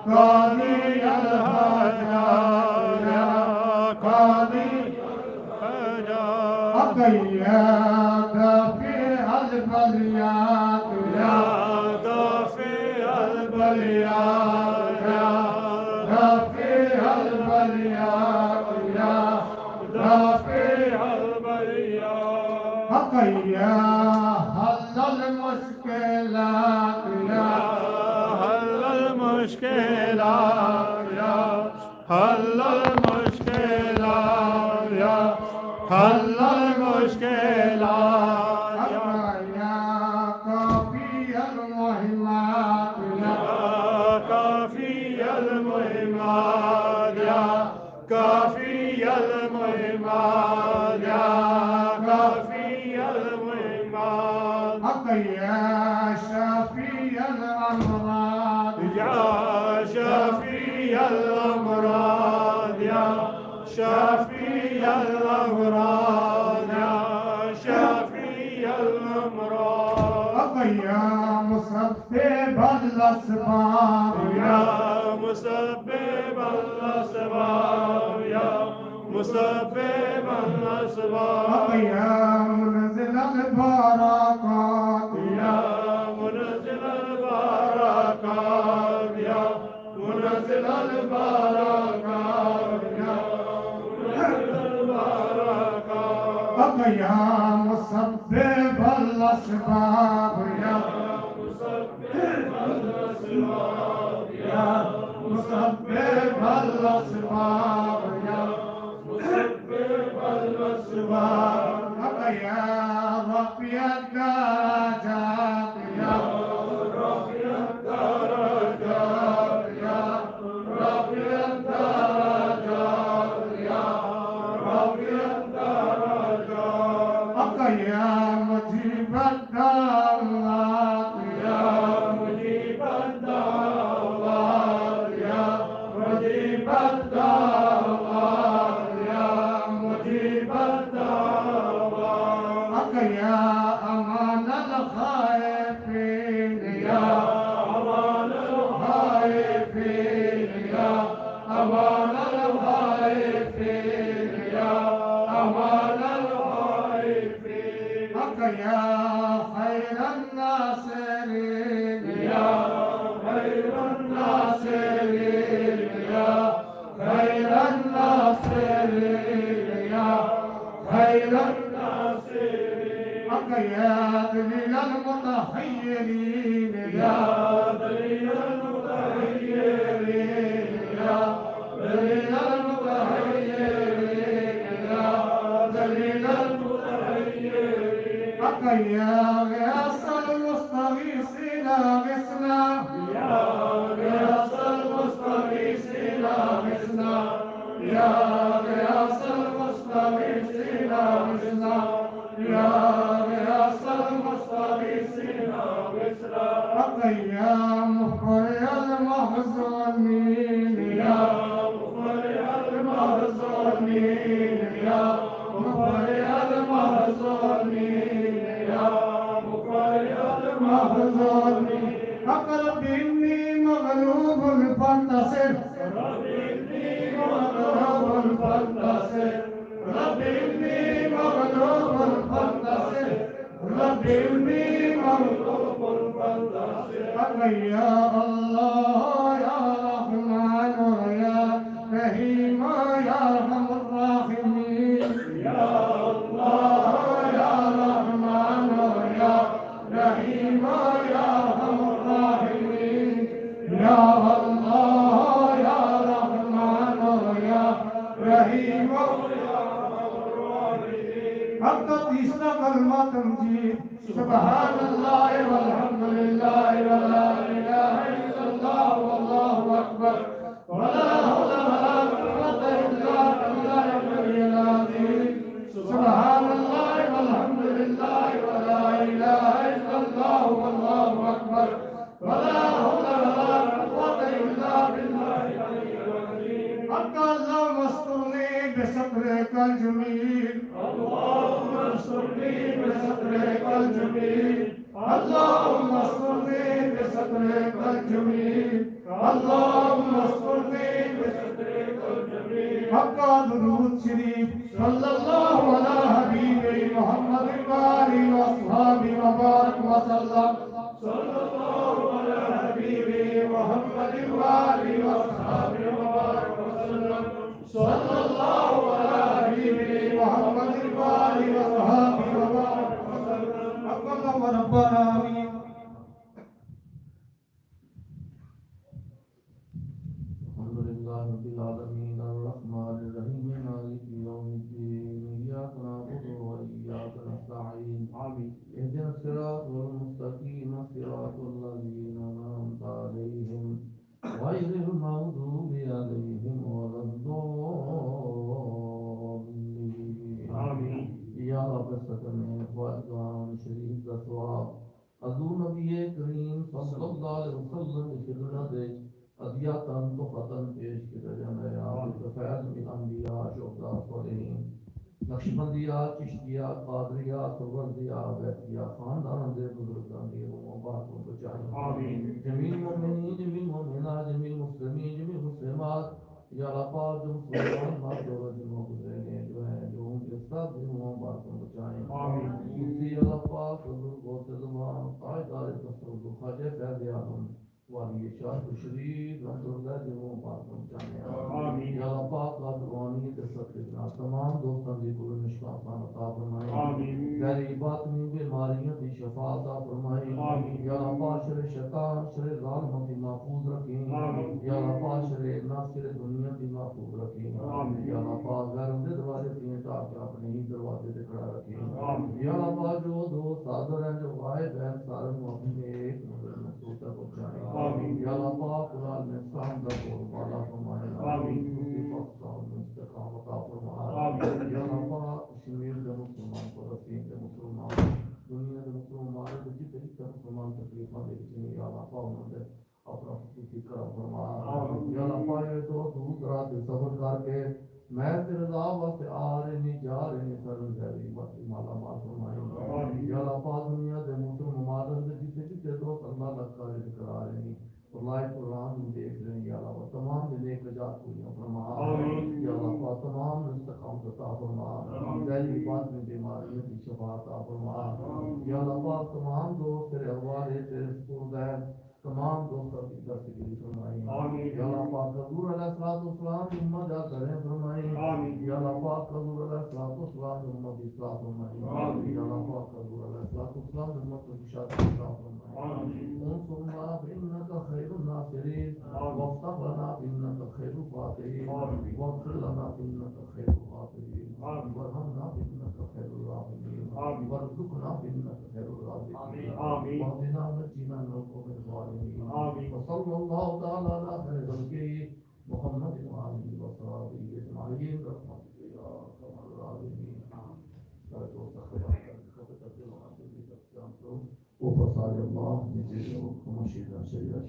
قاضي الهجر يا قاضي الهجر يا دافع البليات يا دافع البليات يا دافع البليات يا دافع البليات يا حل المشكلات يا حل المشكلات يا حل المشكلات يا حل المشكلات يا كافي المهمات يا كافي المهمات يا كافي المهمات يا كافي المهمات يا شافي الأمراض يا شافي الأمراض يا شافي الأمراض يا شافي الأمراض يا مسبب الأسباب يا مسبب الأسباب يا مسبب الأسباب يا منزل البركات يا منزل البركات يا منزل البركات يا يا مسبب الأسباب يا مسبب الأسباب يا مسبب الأسباب يا مسبب الأسباب يا رفيع الدرجات يا رفيع الدرجات يا رفيع الدرجات يا رفيع الدرجات يا مجيب الدعوات يا مجيب الدعوات يا مجيب الدعوات يا مجيب الدعوات يا أمان الخائفين يا أمان الخائفين يا أمان الخائفين يا أمان الخائفين يا خير الناصرين يا خير الناصرين يا خير الناصرين يا خير الناصرين يا دليل المتحيرين يا دليل المتحيرين يا دليل المتحيرين يا دليل المتحيرين يا غياث المستغيثين غثنا يا غياث المستغيثين غثنا يا غياث المستغيثين غثنا يا غياث المستغيثين غثنا يا مخرج المحزونين يا مخرج المحزونين يا مخرج المحزونين يا مخرج المحزونين أقرب إني مغلوب فانتصر رب إني مغلوب فانتصر رب إني مغلوب فانتصر رب إني مغلوب فانتصر يا الله يا رحمن يا رحيم يا أرحم الراحمين يا الله يا رحمن يا رحيم يا أرحم الراحمين يا الله يا رحمن يا رحيم يا أرحم الراحمين حق تیسرا کلمہ تمجید سبحان اللہ والحمد للہ ولا إله إلا الله والله أكبر ولا حول ولا قوة إلا بالله العلي العظيم سبحان الله والحمد لله ولا إله إلا الله والله أكبر ولا حول ولا قوة إلا بالله العلي العظيم حق اللهم استرني بسترك الجميل اللهم استرني بسترك الجميل اللهم استرني بسترك الجميل اللهم استرني بسترك الجميل حق درود شريف صلى الله على حبيبه محمد وآله وأصحابه وبارك وسلم صلى الله على حبيبه محمد وآله وأصحابه وبارك وسلم صلى الله على حبيبه محمد وآله وأصحابه وبارك وسلم اللهم ربنا آمين. الحمد لله رب العالمين الرحمن الرحيم مالك يوم الدين إياك نعبد وإياك نستعين اهدنا الصراط المستقيم صراط الذين أنعمت عليهم غير المغضوب عليهم ولا الضالين. या रब सतमे क़ुरान शरीफ का सवाब हज़ूर नबी करीम सल्लल्लाहु अलैहि वसल्लम की खिदमत में अदियातन तो ख़तन पेश किया जाना है आप फैज़ मिन अंबिया शुहदा सालिहीन नक्शबंदिया चिश्तिया कादरिया सुरवरदिया वैसिया खानदान दे बुजुर्गां दी मुबारकों को चाहिए आमीन. जमील मोमिनीन जमील मोमिनात जमील मुस्लिमीन जमील मुस्लिमात या अल्लाह जो मुसलमान मर्द और जिन्हों गुजरे जो हैं जो उनके सब दिनों बातों को चाहें आमीन. इसी अल्लाह पाक हुजूर गौसे ज़मान कायदार तसव्वुफ ख्वाजा फैज़ आलम वाली शाह शरीफ रसूलुल्लाह जिन्हों बातों को चाहें आमीन. या अल्लाह पाक का दुआनी के सत्ता तमाम दोस्तों की पूरी निष्कासन अता फरमाए आमीन. गैर बातनी बीमारियों की शफा अता फरमाए आमीन. या अल्लाह पाक शर शैतान शर ज़ालिमों की महफूज रखें आमीन. या अल्लाह पाक शर नफ्स शर दुनिया की महफूज रखें आमीन. या अल्लाह पाक घर के दरवाजे से ताकि अपने ही दरवाजे से खड़ा रखें आमीन. या अल्लाह पाक जो दो सादर हैं जो गायब हैं सारे को अपने एक नजर में सोता पहुंचाए आमीन. या अल्लाह पाक कुरान में शाम का बोल वाला फरमाए आमीन. उसी वक्त का इस्तिकामत अता फरमाए आमीन. या अल्लाह पाक कश्मीर के मुसलमान फलस्तीन के मुसलमान दुनिया के मुसलमान को जितने मुसलमान तकलीफां दे रहे या अल्लाह पाक उन्हें अपना फिक्र फरमा आमीन. या अल्लाह पाक ये तो दूर दराज से सफर करके मैं तेरे रज़ा वास्ते आ रहे नहीं जा रहे नहीं सर गैरी मत माला माल फरमाए आमीन. या अल्लाह पाक दुनिया के मुसलमान के जितने जितने दोस्त अल्लाह का कार्य करा रहे हैं लाइव कुरान में देख रहे हैं या अल्लाह तमाम नेक जात पूरी फरमा आमीन. या अल्लाह पाक तमाम इस्तिकामत अता फरमा दिल बात में बीमारियों की शफा अता फरमा. या अल्लाह पाक तमाम दोस्त तेरे हवाले तेरे सुपुर्द है तमाम दोस्तों की दस्तगिरी फरमाई आमीन. या अल्लाह पाक हज़ूर अलैहिस्सलाम की उम्मत जा करें फरमाई आमीन. या अल्लाह पाक हज़ूर अलैहिस्सलाम की उम्मत की इस्लाह फरमाई आमीन. या अल्लाह पाक हज़ूर अलैहिस्सलाम की उम्मत की शादी इस्लाह फरमाई आमीन. उनसुरना बिन्नका खैरुन नासिरीन वफ्तह लना बिन्नका खैरुल फातिहीन वग़फिर लना बिन्नका खैरुल गाफिरीन वरहमना बिन्नका खैरुल राहिमीन वरज़ुक़ना बिन्नका खैरुल राज़िक़ीन वहदिना वनज्जिना मिनल क़ौमिज़ ज़ालिमीन. वसल्लल्लाहु तआला अला खैरि ख़ल्क़िही मुहम्मदिन व आलिहि व सहाबिही अजमईन रहमतुका या अरहमर राहिमीन. وفصال الله نزيل ومشينا سيئات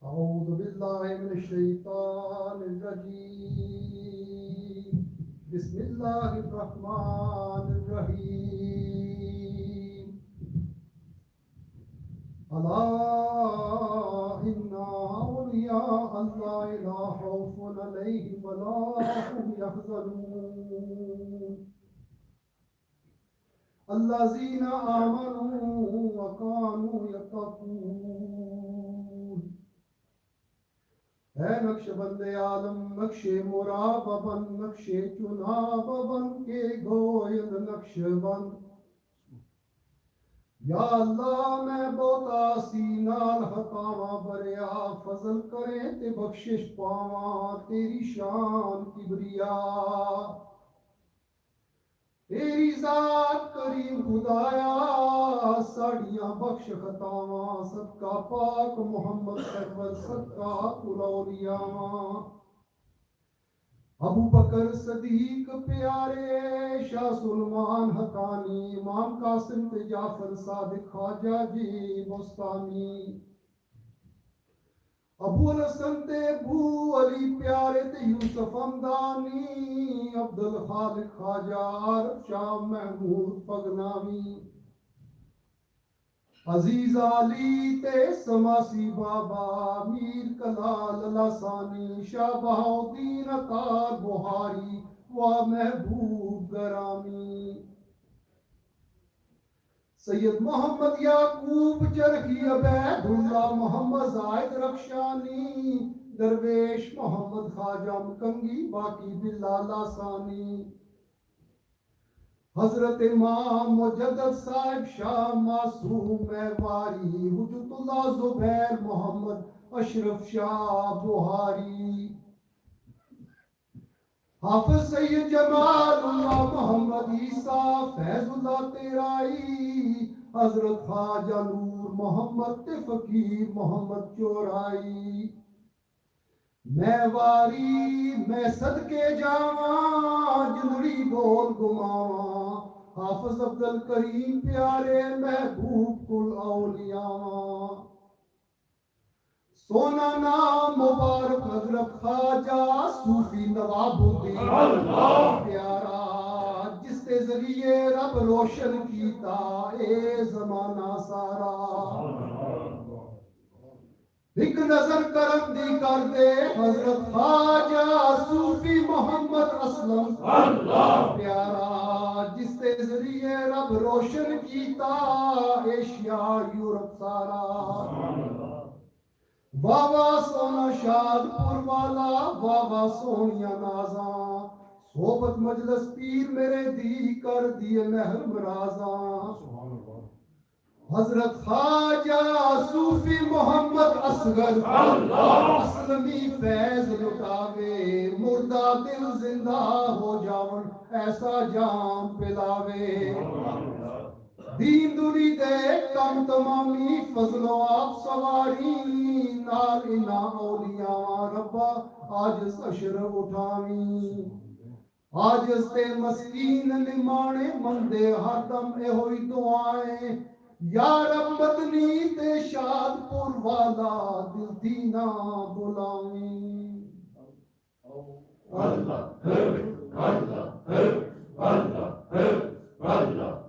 أعوذ بالله من الشيطان الرجيم بسم الله الرحمن الرحيم. ألا إن أولياء الله لا خوف عليهم ولا هم يحزنون الذين آمنوا وكانوا يتقون. है नक्शबंदे आलम नक्शे मुराबबन नक्शे चुनाबबन के गोयल नक्शबंद. या अल्लाह मैं बोता सीनाल हतावा बरिया फजल करे ते बख्शिश पावा तेरी शान किबरिया. तेरी जात करीम खुदाया साड़ियां बख्श खतावा सदका पाक मोहम्मद सरवर सदका कुलौलिया अबू बकर सदीक प्यारे शाह सुलमान हकानी इमाम कासिम ते जाफर सादिक ख्वाजा जी मुस्तानी अबू हसन ते अबू अली प्यारे ते यूसुफ हमदानी अब्दुल खालिक ख्वाजा आरिफ शाह महमूद फगनावी अजीज अली ते समासी बाबा मीर कलाल लासानी शाह बहाउद्दीन अतार बुहारी व महबूब गरामी सैयद मोहम्मद याकूब चरखी अबैदुल्ला मोहम्मद जाहिद रक्षानी दरवेश मोहम्मद ख्वाजा मुकंगी बाकी बिल्ला लासानी हजरत इमाम मुजद्दद साहिब शाह मासूम वारी हुजतुल्लाह जुबैर मोहम्मद अशरफ शाह बुहारी हाफिज सैयद जमालुल्लाह मोहम्मद ईसा फैजुल्लाह तेराई हजरत ख्वाजा नूर मोहम्मद ते फकीर मोहम्मद चौराई मैं वारी मैं सदके जावा जिंदड़ी बोल गुमावा हाफिज अब्दुल करीम प्यारे महबूब कुल औलिया सोना नाम मुबारक हजरत ख्वाजा सूफी नवाबुद्दीन प्यारा जिसके जरिए रब रोशन कीता ए जमाना सारा एक नजर करम दी कर दे हजरत ख्वाजा सूफी मोहम्मद असलम प्यारा जिसके जरिए रब रोशन कीता एशिया यूरोप सारा वावा सोना शादपुर वाला वावा सोनिया नाजा सोबत मजलस पीर मेरे दी कर दिए महर मराजा हजरत ख्वाजा सूफी मोहम्मद असगर असलमी फैज लुटावे मुर्दा दिल जिंदा हो जावन ऐसा जाम पिलावे दीन दुनी दे कम तमामी फजलो आप सवारी नाल इना औलिया रब्बा आज अशर उठावी आज ते मस्कीन निमाणे मंदे हरदम ए होई दुआएं या रब मदनी ते शादपुर वाला दिल दीना बुलावी अल्लाह अल्लाह अल्लाह अल्लाह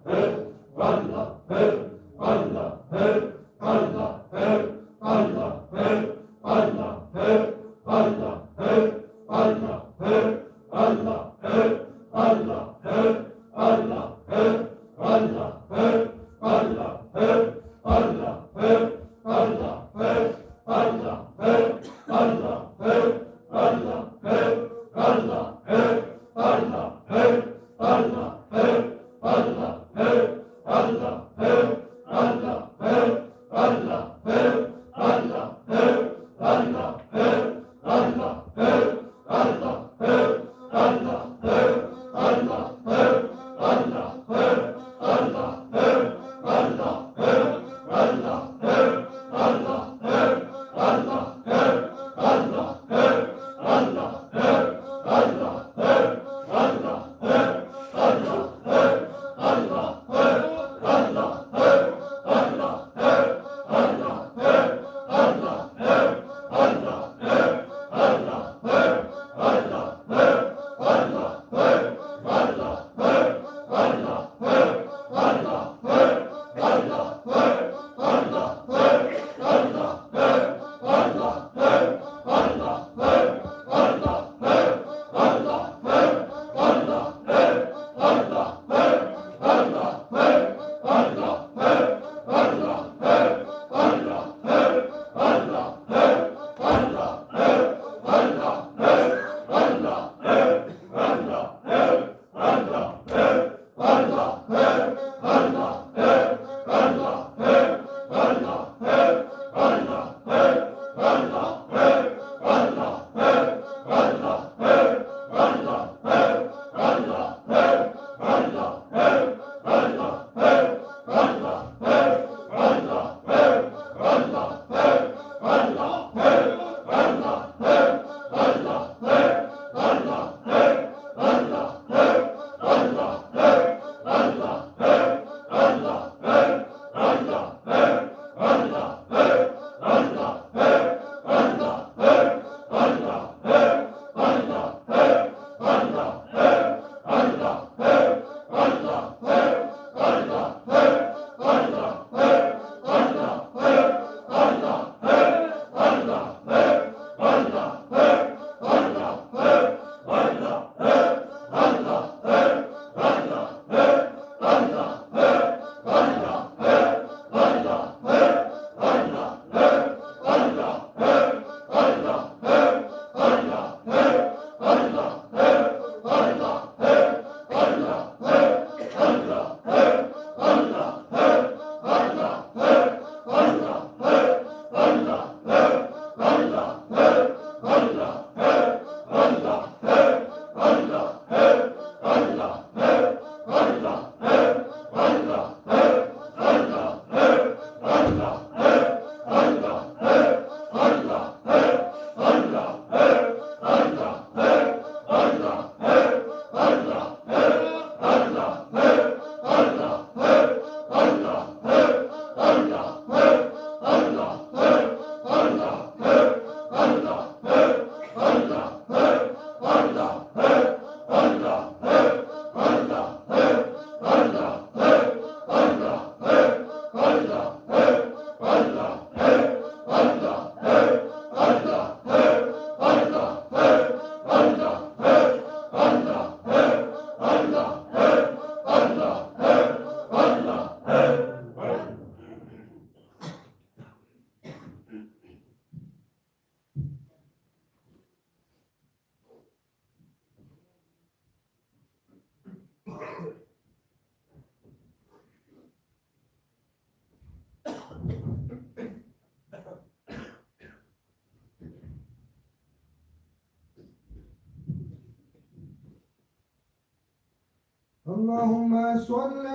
اللهم صل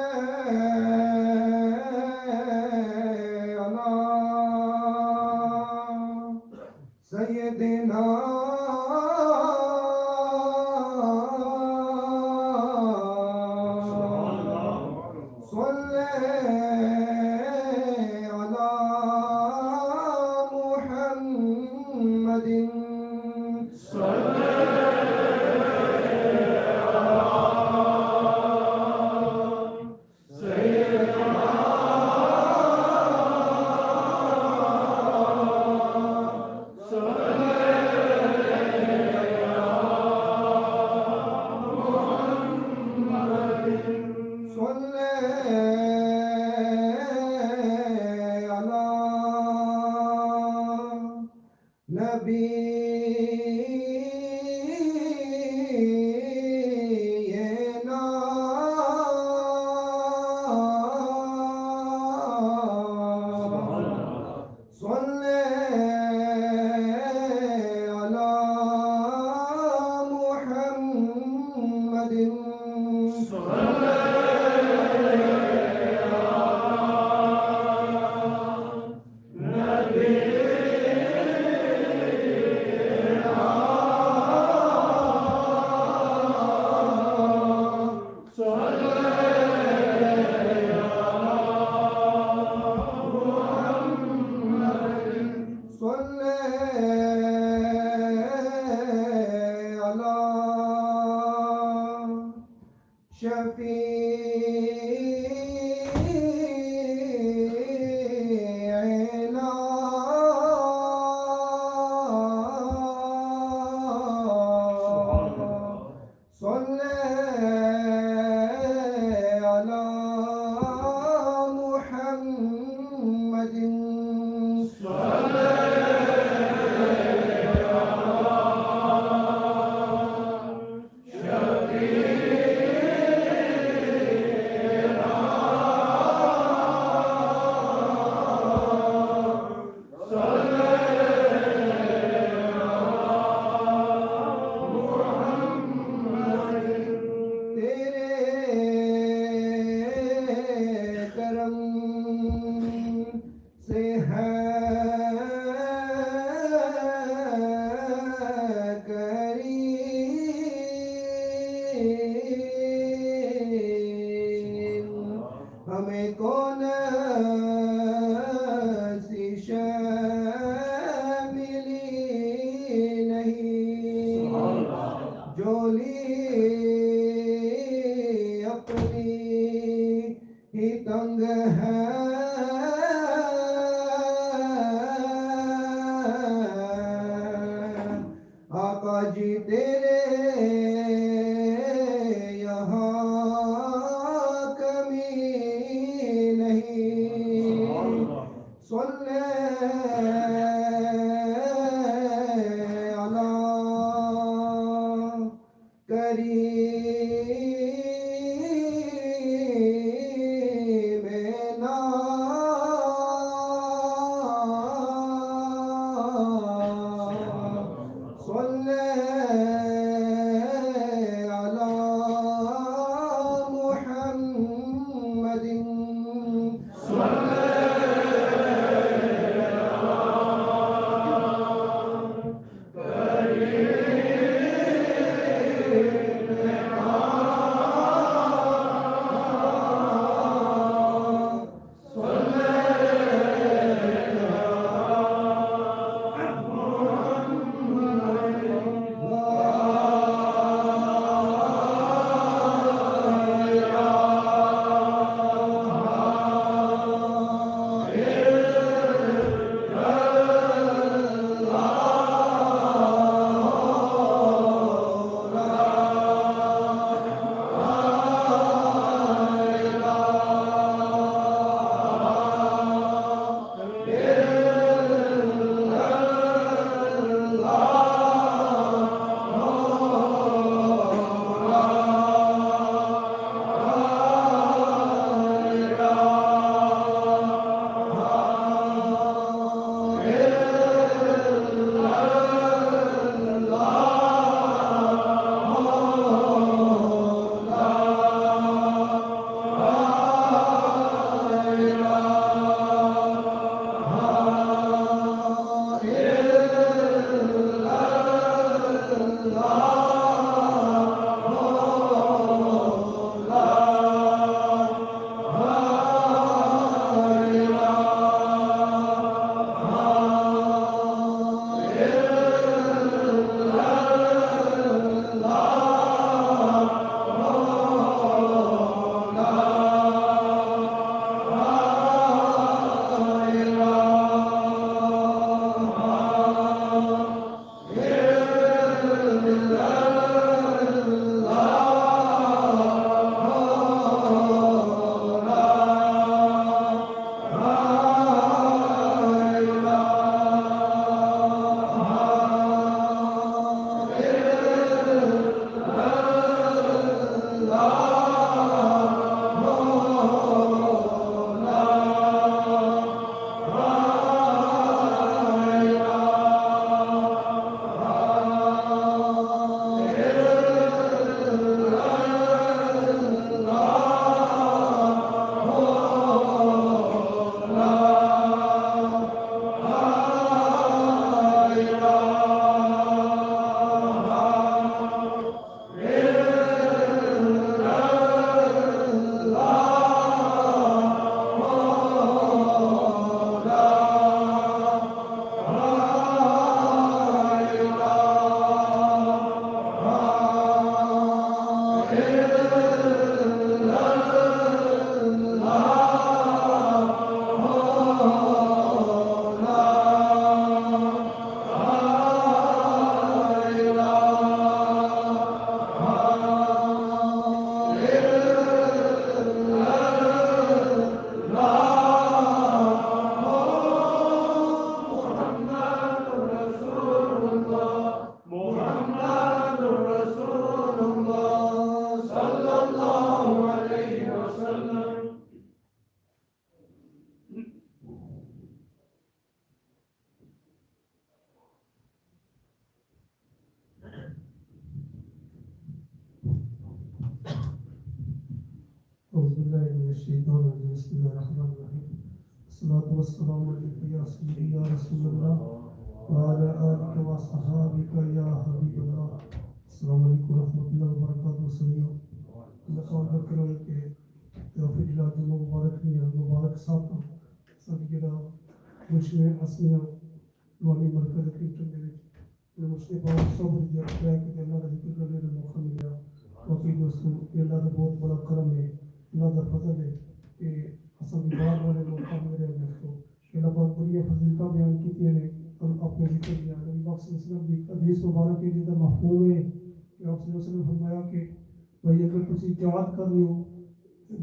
على سيدنا صل على محمد صل على نبينا صل على محمد صل على شفيعنا صل على محمد जोली अपनी ही तंग है आका जी तेरे यहाँ कमी नहीं सुनने अला करीम ना सुनने अला मुहम्मदिन والسلام عليك يا سيدي يا رسول الله وعلى آلك وصحابك يا حبيب الله السلام عليكم ورحمة الله وبركاته سميع لقد ذكرت في جلاد المبارك المبارك صاحب سبجرا مشمع أسمية واني مركز أكرينغٹن دے وچ مشتے پاک صبر دی اکھیا کہ اللہ دا ذکر کرنے अल्लाह का बहुत बड़ा करम है, अल्लाह का फजल है कि असल की बात वाले मौका मिल रहे हैं दोस्तों। अल्लाह बहुत बड़ी फजीलता बयान की थी ने और अपने जिक्र दिया नबी पाक सल्लल्लाहु अलैहि वसल्लम की हदीस मुबारक के जिधर महफूज है कि आप सल्लल्लाहु अलैहि वसल्लम फरमाया कि भाई अगर तुम जहाद कर रहे हो,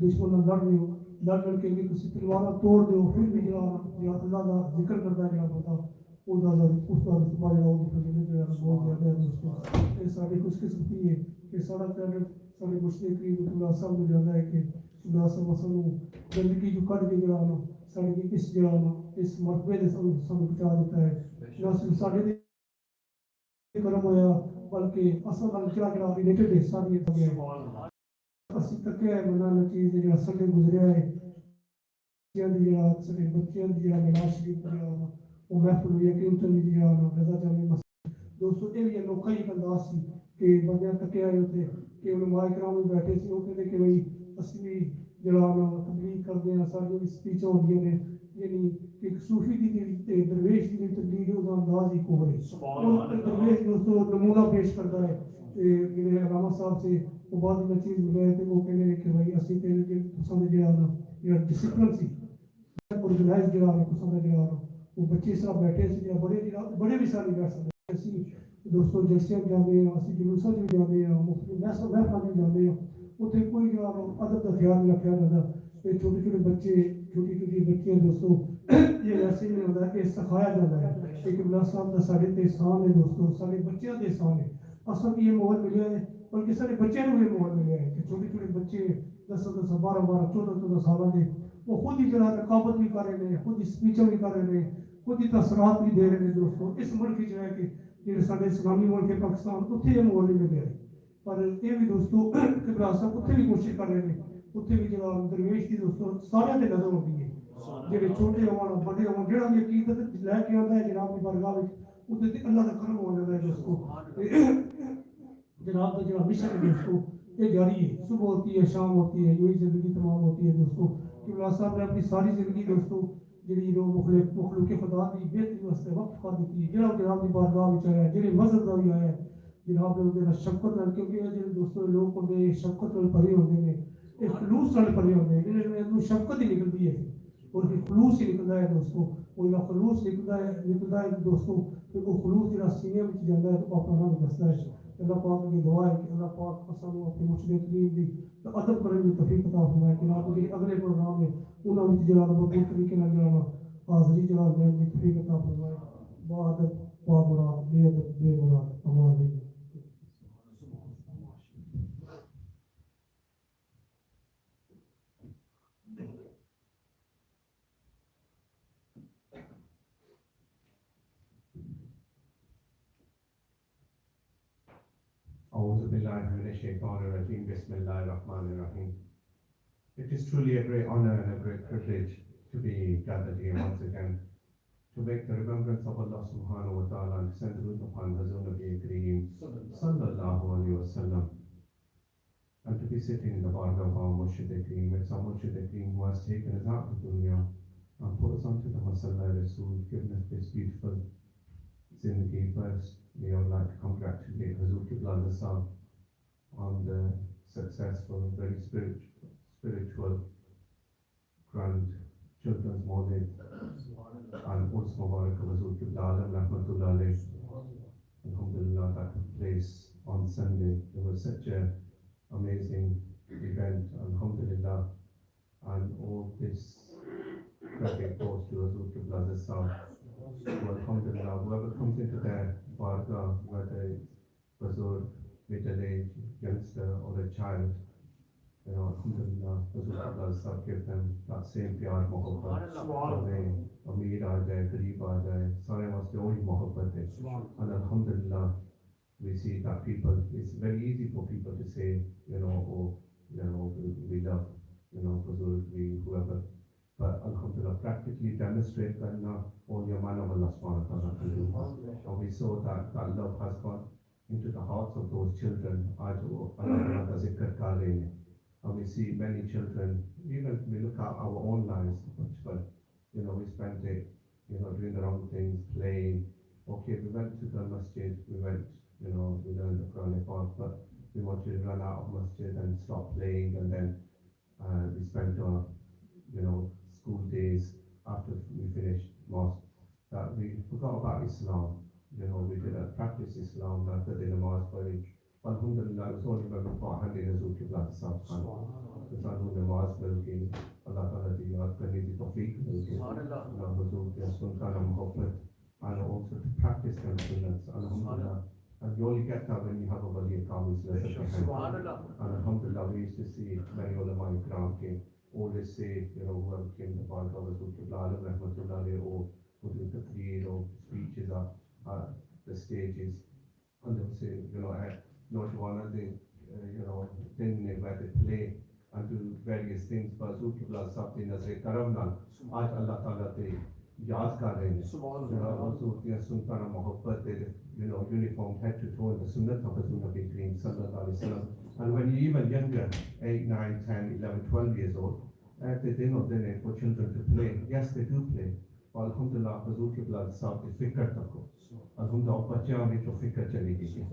दुश्मन नाल लड़ रहे हो, लड़ के भी तुम तलवार तोड़ दो, फिर भी जो अल्लाह का जिक्र करता है बंदा उसका उसका रुतबा जो वो फजीलत जो है बहुत ज़्यादा है दोस्तों। ये सारी खुशकिस्मती है कि सारा क्रेडिट सारे मुश्किल की अल्लाह साहब को जाता है कि अल्लाह साहब असल गंदगी जो कट के जो है साड़ी इस जो इस मरतबे से सानू पहुंचा देता है ना सिर्फ साढ़े करम होया बल्कि असल नाल जो रिलेटेड हिस्सा भी है ਅਸੀਂ ਤੱਕਿਆ ਮਨਾਂ ਨਚੀਜ਼ ਜਿਹੜਾ ਸੰਡੇ ਗੁਜ਼ਰਿਆ ਹੈ ਬੱਚਿਆਂ ਦੀ ਜਿਹੜਾ ਸਾਡੇ ਬੱਚਿਆਂ ਦੀ ਜਿਹੜਾ ਮਿਲਾਦ ਸ਼ਰੀਫ ਜਿਹੜਾ ਉਹ ਮਹਿਫਿਲ ਹੋਈ ਐਕਰਿੰਗਟਨ ਦੀ ਜਿਹੜਾ ਰਜ਼ਾ ਜਾਮੀ ਮਸਜਿਦ ਦੋਸਤੋ ਇਹ ਵੀ ਅਨੋਖਾ ਹੀ ਅੰਦਾਜ਼ ਸੀ ਕਿ ਬੰਦਿਆਂ ਤੱਕਿਆ ਹੈ ਉੱਥੇ ਕਿ ਉਲਮਾ ਇਕਰਾਮ ਵੀ ਬੈਠੇ ਸੀ ਉਹ ਕਹਿੰਦੇ ਕਿ ਬਈ ਅਸੀਂ ਵੀ ਜਿਹੜਾ ਤਬਲੀਗ ਕਰਦੇ ਹਾਂ ਸਾਡੀਆਂ ਵੀ ਸਪੀਚਾਂ ਹੁੰਦੀਆਂ ਨੇ यानी एक सूफी की जी दरवेश की तबलीग उसका अंदाज ही कोर है दरवेश दोस्तों नमूना पेश करता है मेरे अलामा साहब से वो बाद में चीज़ मिले थे वो कहने लगे कि भाई असली तेरे पसंद जो डिसिप्लिन सी ऑर्गेनाइज जो पसंद जो वो बच्चे सब बैठे से बड़े भी सारे बैठ सकते असं दोस्तों जलसियां जाते हैं असं जुलूसा भी जाते हैं मुख्तलिफ महफिल भी जाते हैं उत्थे कोई जो अदब का ख्याल नहीं रखा जाता ये छोटे छोटे बच्चे छोटी छोटी बच्चियां दोस्तों ये ऐसे नहीं होता कि सिखाया जाता है कि अल्लाह साहब का साढ़े ते एहसान है दोस्तों साढ़े बच्चों के एहसान है असल ये माहौल मिले है बल्कि सारे बच्चों को ये माहौल मिले है कि छोटे छोटे बच्चे 10 12 14 साल के वो खुद ही जरा रकाबत भी कर रहे हैं खुद ही स्पीचें भी कर रहे हैं खुद ही तसरात भी दे रहे हैं दोस्तों इस मुल्क जो है कि जो साढ़े इस्लामी मुल्क है पाकिस्तान उत्थे ये माहौल नहीं मिले पर ये भी दोस्तों अल्लाह साहब उत्थे भी कोशिश कर रहे हैं उत्थे भी जो दरवेश की दोस्तों सारे ते नजर होती है ਜਿਹੜੇ ਛੋਟੇ ਹੋਣ ਵੱਡੇ ਹੋਣ ਜਿਹੜਾ ਵੀ ਅਕੀਦਤ ਲੈ ਕੇ ਆਉਂਦਾ ਹੈ ਜਨਾਬ ਦੀ ਬਰਗਾਹ ਵਿੱਚ ਉਹਦੇ ਤੇ ਅੱਲਾਹ ਦਾ ਕਰਮ ਹੋ ਜਾਂਦਾ ਹੈ ਦੋਸਤੋ जनाब का जो मिशन है दोस्तों ये जारी है सुबह होती है शाम होती है यही ज़िंदगी तमाम होती है दोस्तों कि अल्लाह साहब ने अपनी सारी ज़िंदगी दोस्तों जी मुखलूक खुदा की बेहतरी वास्ते वक्त कर दी है जो जनाब की बारगाह में आया जो मजहब का भी आया है जनाब ने शफकत नाल क्योंकि जो दोस्तों लोग होंगे शफकत नाल भरे होंगे ने ये खलूस नाल भरे होंगे इन्हें शफकत ही निकलती है और फिर खलूस ही निकलता है दोस्तों और जब खलूस निकलता है दोस्तों तो वो खलूस जो सीने में जाता है तो अपना नाम दसता है अल्लाह पाक की दुआ है कि अल्लाह पाक असल अपने मुर्शिद करीम की अदब करने की तौफीक अता फरमाए कि आप जो अगले प्रोग्राम है उन्होंने जरा बहुत तरीके नाल जरा हाज़री जरा देने की तौफीक अता फरमाए बादत बामुराद बेअदब बेमुराद अमान أعوذ بالله من الشيطان الرجيم بسم الله الرحمن الرحيم. It is truly a great honor and a great privilege to be gathered here once again to make the remembrance of Allah subhanahu wa ta'ala and send ruth upon Hazur Nabi Kareem sallallahu alayhi wa sallam and to be sitting in the bargah of our Murshid Kareem. It's our Murshid Kareem who has taken us out of dunya and put us onto the Masalla Rasul, given us this beautiful Zindagi. First, we would like to congratulate Hazur Qibla Sahab on the successful, very spiritual grand children's Mawlid and Urs Mubarak of Hazur Qibla Alam Rahmatullah alayh. Alhamdulillah, that took place on Sunday. It was such an amazing event, Alhamdulillah, and all this credit goes to Hazur Qibla Sahab. Alhamdulillah, whoever comes into their bargah, whether it's Hazur, middle-aged, youngster or a child, you know, Alhamdulillah, Hazur Qibla Sahab give them that same pyar mohabbat. Ameer aa jaye, gareeb aa jaye, sare waste wahi mohabbat hai. And Alhamdulillah, we see that people, it's very easy for people to say, you know, oh, you know, we love, you know, Hazur, whoever. But Alhamdulillah, practically demonstrate that now all your man of Allah subhanahu wa ta'ala can do. And we saw that love has gone into the hearts of those children. Allah ka zikr kar rahe hain. And we see many children, even we look at our own lives, but you know, we spent it, you know, doing the wrong things, playing. Okay, we went to the masjid, we went, you know, we learned the Quranic part, but we wanted to run out of masjid and stop playing, and then we spent our, school days after we finished mosque, that we forgot about Islam. We didn't practice Islam after the namaz, but alhamdulillah, it was only when we got handy Hazur Qibla Sahab Khan. The Sanu namaz milki, Allah Ta'ala di yaad karne di tawfiq milki, Hazur ke Sultan Muhabbat, and also to practice them sunnats, alhamdulillah. And you only get that when you have a wali Kamil's lesson behind. And alhamdulillah, we used to see many ulama ikram came, always say, whoever came to part of Hazur Qibla Alam Rahmatullah or do the taqreer or speeches at the stages, and they'll say, Nojwana, they, didn't where they play and do various things, but Hazur Qibla Sahab di nazar karam nal, aaj Allah Ta'ala te yaad kar rahe hain. Also, Sultan Muhabbat, they, uniform head to toe in the sunnat of Hazur Nabi Kareem Sallallahu Alaihi Wasallam. And when you're even younger, 8, 9, 10, 11, 12 years old, they're not there for children to play. Yes, they do play. Alhamdulillah, Hazur Qibla Sahab di fikr tako. Alhamdulillah, bachyan vich wo fikr chali gayi.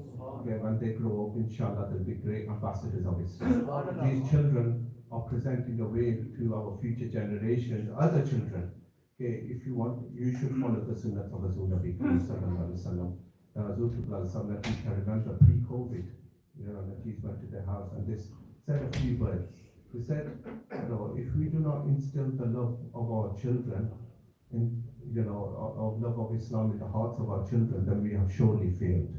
When they grow up, inshallah, they'll be great ambassadors of Islam. These children are presenting a way to our future generations, other children. If you want, you should follow the sunnah of Hazur Nabi Kareem Sallallahu Alaihi Wasallam. Hazur Qibla Sahab, I remember pre-COVID, Najeez went to their house and they said a few words. They said, if we do not instill the love of our children, of love of Islam in the hearts of our children, then we have surely failed.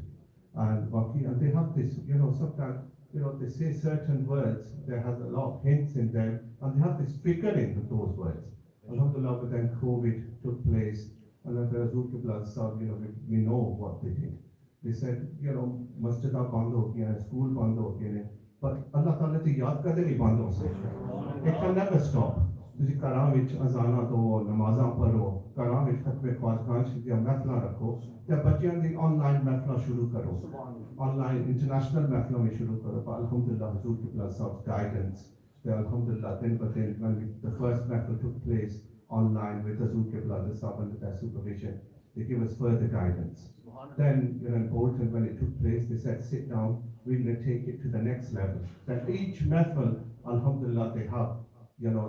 And they have this, sometimes, they say certain words, there has a lot of hints in them, and they have this figure in those words. Alhamdulillah, but then COVID took place, and then Hazur Qibla Sahab, we know what they did. They said, masjid band ho gaye, school band ho gaye, but Allah Ta'ala te yaad kade nahi band ho sakta. It can never stop. ਤੁਸੀਂ ਘਰਾਂ ਵਿੱਚ ਅਜ਼ਾਨਾਂ ਤੋਂ ਨਮਾਜ਼ਾਂ ਪੜ੍ਹੋ, ਘਰਾਂ ਵਿੱਚ ਖਤਮੇ ਖ਼ਵਾਜਗਾਨ ਦੀਆਂ ਮਹਿਫਲਾਂ ਰੱਖੋ ਤੇ ਬੱਚਿਆਂ ਦੀ ਆਨਲਾਈਨ ਮਹਿਫਲਾਂ ਸ਼ੁਰੂ ਕਰੋ, ਆਨਲਾਈਨ ਇੰਟਰਨੈਸ਼ਨਲ ਮਹਿਫਲਾਂ ਵੀ ਸ਼ੁਰੂ ਕਰੋ। ਪਰ alhamdulillah, Hazur Qibla Sahab's guidance, alhamdulillah, then but then when the first mehfil took place online with Hazur Qibla Sahab under their supervision, they give us further guidance. Then in Bolton, when it took place, they said, sit down, we're going to take it to the next level. Then each mehfil, alhamdulillah, they have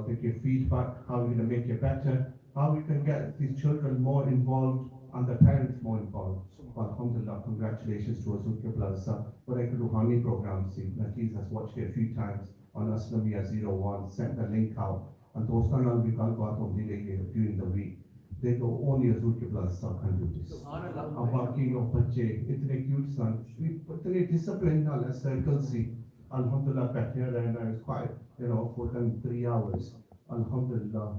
they give feedback, how we're going to make it better, how we can get these children more involved and the parents more involved. Alhamdulillah, congratulations to Hazur Qibla Sahab. But I could Ruhani program, see, Najeez has watched it a few times on Aslamiya 01, sent the link out, and those times I'll be during the week. They go, only Hazur Qibla Sahab can do this. And working of bache, itne cute son, itne discipline na circle see. Alhamdulillah, back here and I was quite, for them 3 hours. Alhamdulillah,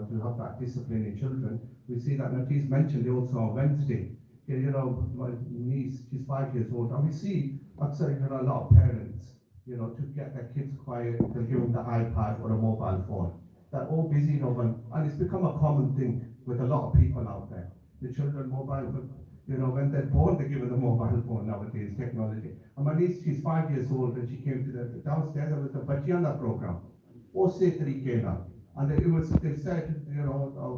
to have that discipline in children. We see that Najeez mentioned also on Wednesday. My niece, she's 5 years old, and we see actually a lot of parents, to get their kids quiet, they'll give them the iPad or a mobile phone. They're all busy, and it's become a common thing with a lot of people out there. The children mobile, when they're born, they give them the mobile phone nowadays, technology. And my niece, she's 5 years old, and she came to the downstairs with the Bachiyana program. And they said,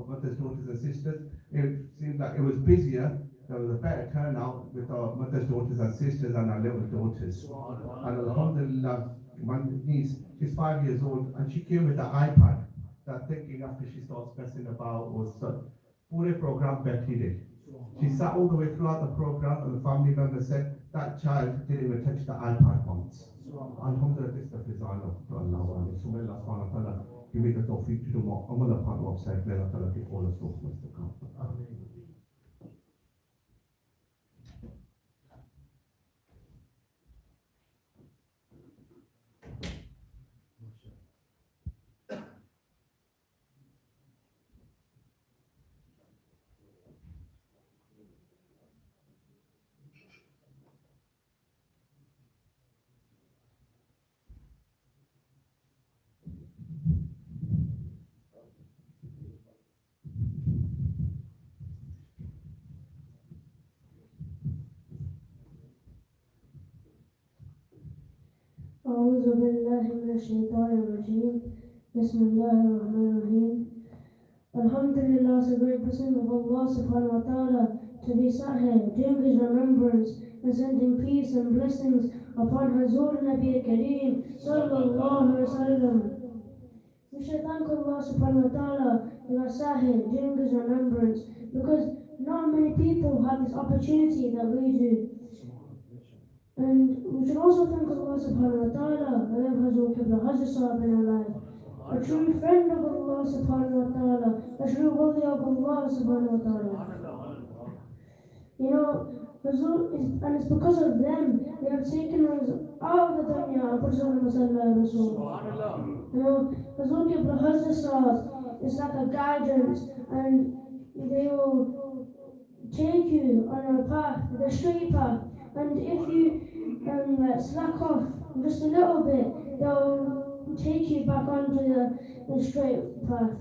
mothers, daughters and sisters, it seemed like it was busier. There was a better turnout with our mothers, daughters and sisters and our little daughters. And alhamdulillah, my niece, she's 5 years old, and she came with the iPad. That thinking after she starts messing about was pure program bethi. She sat all the way throughout the program, and the family member said that child didn't even touch the iPad once. Alhamdulillah, this stuff is Allah to Allah. So may Allah subhanahu wa ta'ala give me the tawfiq to do more amal upon website. May Allah ta'ala take all of those things to come. Amen. أعوذ بالله من الشيطان الرجيم بسم الله الرحمن الرحيم Alhamdulillah, it's a great blessing of Allah subhanahu wa ta'ala to be sat here doing His remembrance and sending peace and blessings upon Hazur Nabi Kareem Sallallahu Alaihi Wasallam. We should thank Allah subhanahu wa ta'ala in our Sahih during His remembrance, because not many people have this opportunity that we do. And we should also thank Allah subhanahu wa ta'ala and then Hazur Qibla Hazrat Sahib in our life, a true friend of Allah subhanahu wa ta'ala, a true wali of Allah subhanahu wa ta'ala. You know, and it's because of them they have taken us out of the dunya and put us on the Masala Rasul. You know, Hazur Qibla Hazrat Sahib is like a guidance, and they will take you on a path, the straight path. And if you slack off just a little bit, they'll take you back onto the straight path.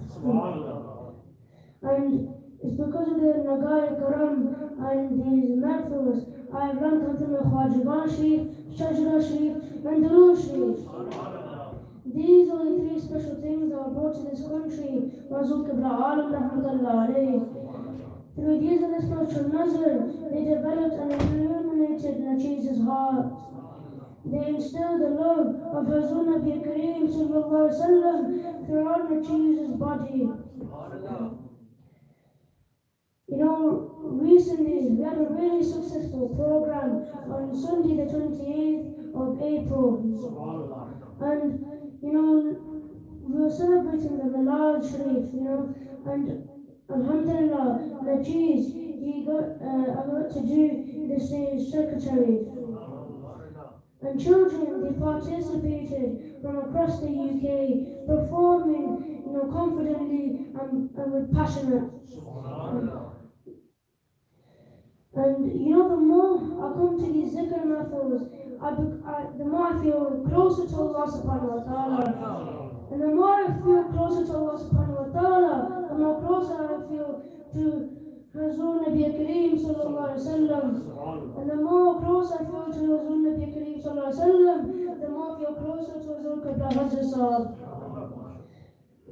And it's because of the Nagai Karam and these MEHFIL-Es I have learned Khatam Khwaja Sharif, Shajra Sharif, and Darul Sharif. These are the three special things that were brought to this country, Hazur Qibla Alam Rahmatullah Alayhi. Through these and the spiritual nazar, they developed and illuminated Nacheez's heart. They instilled the love of Hazur Nabi Kareem Sallallahu Alaihi Wasallam throughout Nacheez's body. You know, recently we had a really successful program on Sunday the 28th of April. And, you know, we were celebrating the Milad Sharif, you know, and Alhamdulillah, Najeez, I got to do the stage secretary. And children, they participated from across the UK, performing, you know, confidently and with passion. And you know, the more I come to these Dhikr MEHFIL-Es, the more I feel closer to Allah subhanahu wa ta'ala. And the more I feel closer to Allah subhanahu wa ta'ala, the more closer I feel to Hazur Nabi Kareem Sallallahu Alaihi Wasallam. And the more closer I feel to Hazur Nabi Kareem Sallallahu Alaihi Wasallam, the more I feel closer to Hazur Qibla Hazrat Sahib.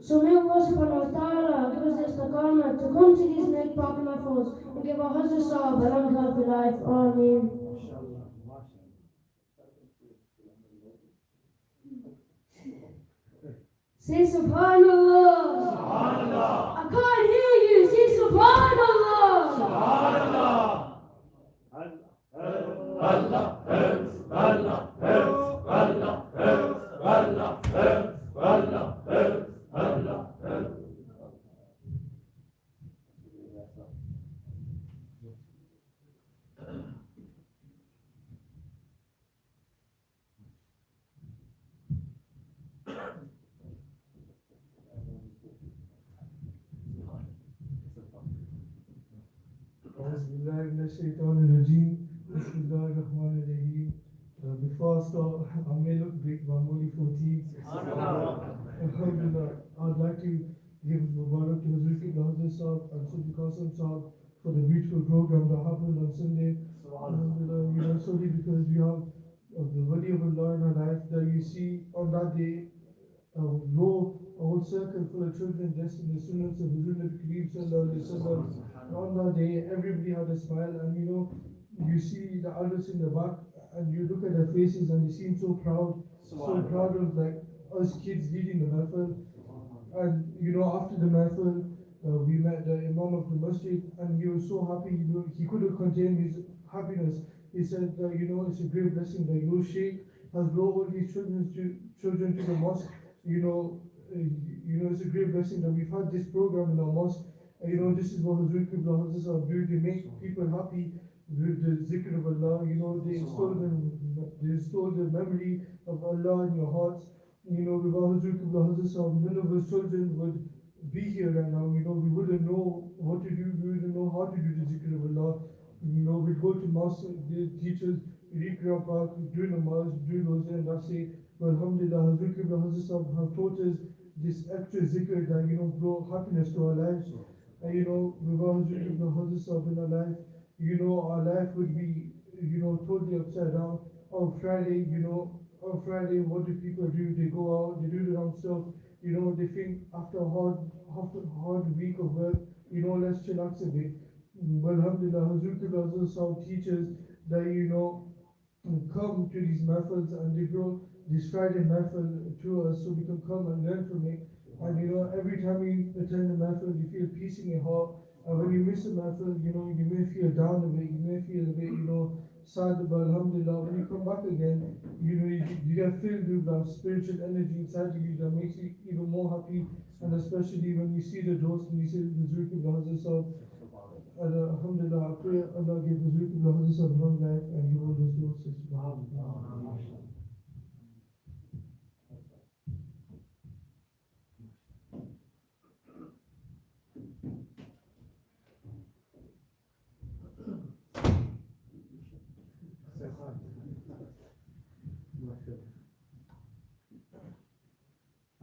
So may Allah subhanahu wa ta'ala give us the istiqamah to come to these Pak MEHFIL-Es and give our Hazrat Sahib a long healthy life. Ameen. Say Subhanallah. Subhanallah. I can't hear you. Say Subhanallah. Subhanallah. Allah helps, Allah helps, Allah helps, Allah helps, Allah helps, Allah helps. Before I start, I may look big, but I'm only 14. Alhamdulillah, I'd like to give Mubarak to Hazrat Qibla Sahib and Sufi Qasim Sahib for the beautiful program that happened on Sunday. Alhamdulillah, you know, solely because we have the wali of Allah in our life that you see on that day, a whole circle full of children dressed in the sunnahs of Hazrat Nabi Kareem Sallallahu Alaihi Wasallam. On that day, everybody had a smile, and you know, you see the adults in the back, and you look at their faces, and they seem so proud of like us kids leading the MEHFIL. And you know, after the MEHFIL, we met the Imam of the Masjid, and he was so happy. You know, he couldn't contain his happiness. He said, you know, it's a great blessing that your Sheikh has brought all these children to the mosque. You know, it's a great blessing that we've had this program in our mosque. You know, this is what Hazrat Qibla Hazrat do. They make people happy with the zikr of Allah. You know, they install the memory of Allah in your hearts. You know, without Hazrat Qibla Hazrat, none of us children would be here right now. You know, we wouldn't know what to do. We wouldn't know how to do the zikr of Allah. You know, we'd go to mosque, the teachers, read Quran Pak, do namaz, do roza, and that's it. But alhamdulillah, Hazrat Qibla Hazrat have taught us this extra zikr that, you know, brought happiness to our lives. And you know, without Hazrat Qibla Hazrat in our life, you know, our life would be, you know, totally upside down. On Friday, what do people do? They go out, they do the wrong stuff. You know, they think after a hard week of work, you know, let's chillax a bit. But alhamdulillah, Hazrat Qibla Hazrat teaches that, you know, come to these MEHFILs and they grow this Friday MEHFIL to us so we can come and learn from it. And every time you attend a MEHFIL, you feel peace in your heart. And when you miss a MEHFIL, you may feel down a bit, you may feel a bit, sad, but alhamdulillah, when you come back again, you get filled with that spiritual energy inside of you that makes you even more happy. And especially when you see the doors and you see the Dhikr of the Hazrat Sahib. And alhamdulillah, I pray Allah give the Dhikr of the Hazrat Sahib long life and you all those doors.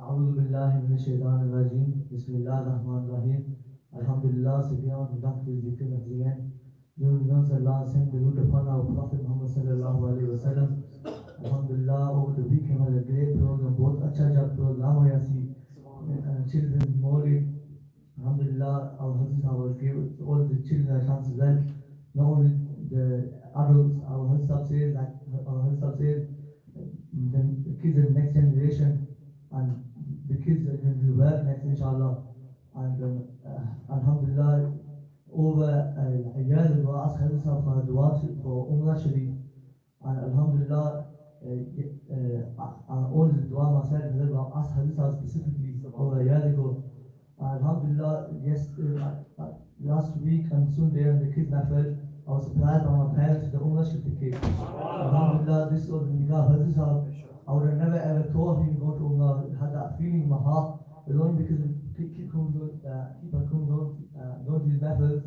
أعوذ بالله من الشيطان الرجيم بسم الله الرحمن الرحيم Alhamdulillah, Sufyan, we come to the Dhikr of the end. Allah sent the root upon our Prophet Muhammad sallallahu alayhi wa sallam. Alhamdulillah, over the weekend was a great program, both acha jab program hoya si children's Maulid. Alhamdulillah, our Hazrat was gave all the children a chance as well. Not only the adults, our Hazrat says, the kids are the next generation and the kids are going to work next inshallah. And alhamdulillah, over a year ago I asked Hazrat for dua for Umrah Sharif, and alhamdulillah all the dua myself I asked Hazrat specifically over a year ago. Alhamdulillah, yes, last week and Sunday on the kids MEHFIL, I was surprised by my parents with the Umrah certificate. Alhamdulillah, this was the nikah of Hazrat. I would have never ever thought of even going to Umrah. I had that feeling in my heart. It was only because keep on going to these MEHFILs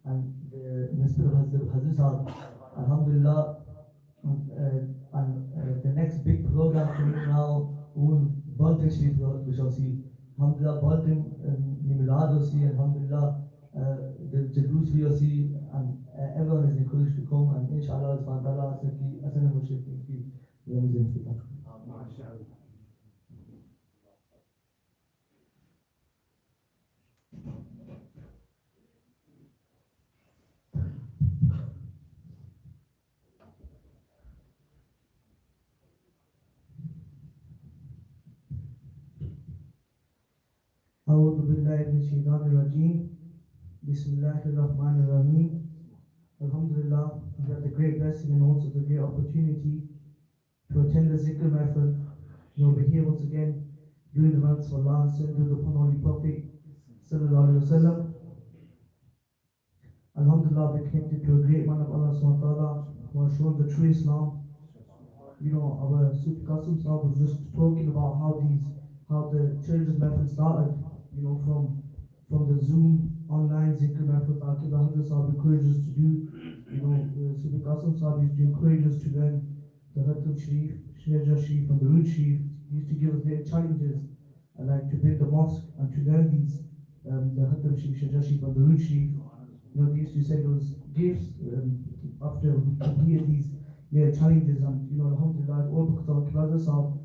and the spirit of Hazrat. Alhamdulillah, and the next big program coming now, Baltic Sharif, we shall see. Alhamdulillah, Baltic Milad will see, Alhamdulillah, the Jalus we will see, and everyone is encouraged to come, and inshallah, subhanAllah, Asana Mushrik, أعوذ بالله من الشيطان الرجيم بسم الله الرحمن الرحيم. Alhamdulillah, we have the great blessing and also the great opportunity to attend the Dhikr MEHFIL. We will be here once again doing the months for Allah and send upon Holy Prophet sallallahu alaihi wasallam. Alhamdulillah, we connected to a great man of Allah subhanahu wa ta'ala who has shown the true Islam. Our Sufi Qasim Sahib was just talking about how the children's MEHFIL started, from the Zoom online Dhikr MEHFIL that Hazrat Sahib encourages us to do. Sufi Qasim Sahib used to encourage us to learn the Khatam Sharif, Shreja Sharif and the Root Sharif. He used to give us their challenges to build the mosque and to learn these, the Khatam Sharif, Shreja Sharif and the Root Sharif. They used to send those gifts after we completed their challenges, and alhamdulillah, all because of Hazrat Sahib.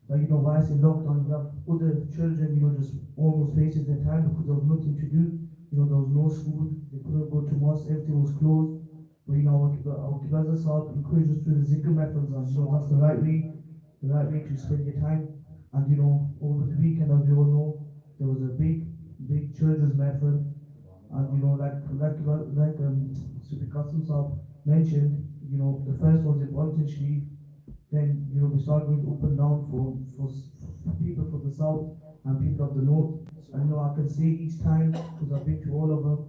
Why it's in lockdown, we have other children, just almost wasting their time because there was nothing to do. There was no school, they couldn't go to mosque, everything was closed. But our Hazrat Sahib encouraged us through the Dhikr MEHFILs, and that's the right way to spend your time. And over the weekend, as we all know, there was a big children's MEHFIL, and like Sufi Qasim Sahib mentioned, the first was in Baltic Sharif. Then we started going up and down for people from the south and people of the north. And I can say each time, because I've been to all of them,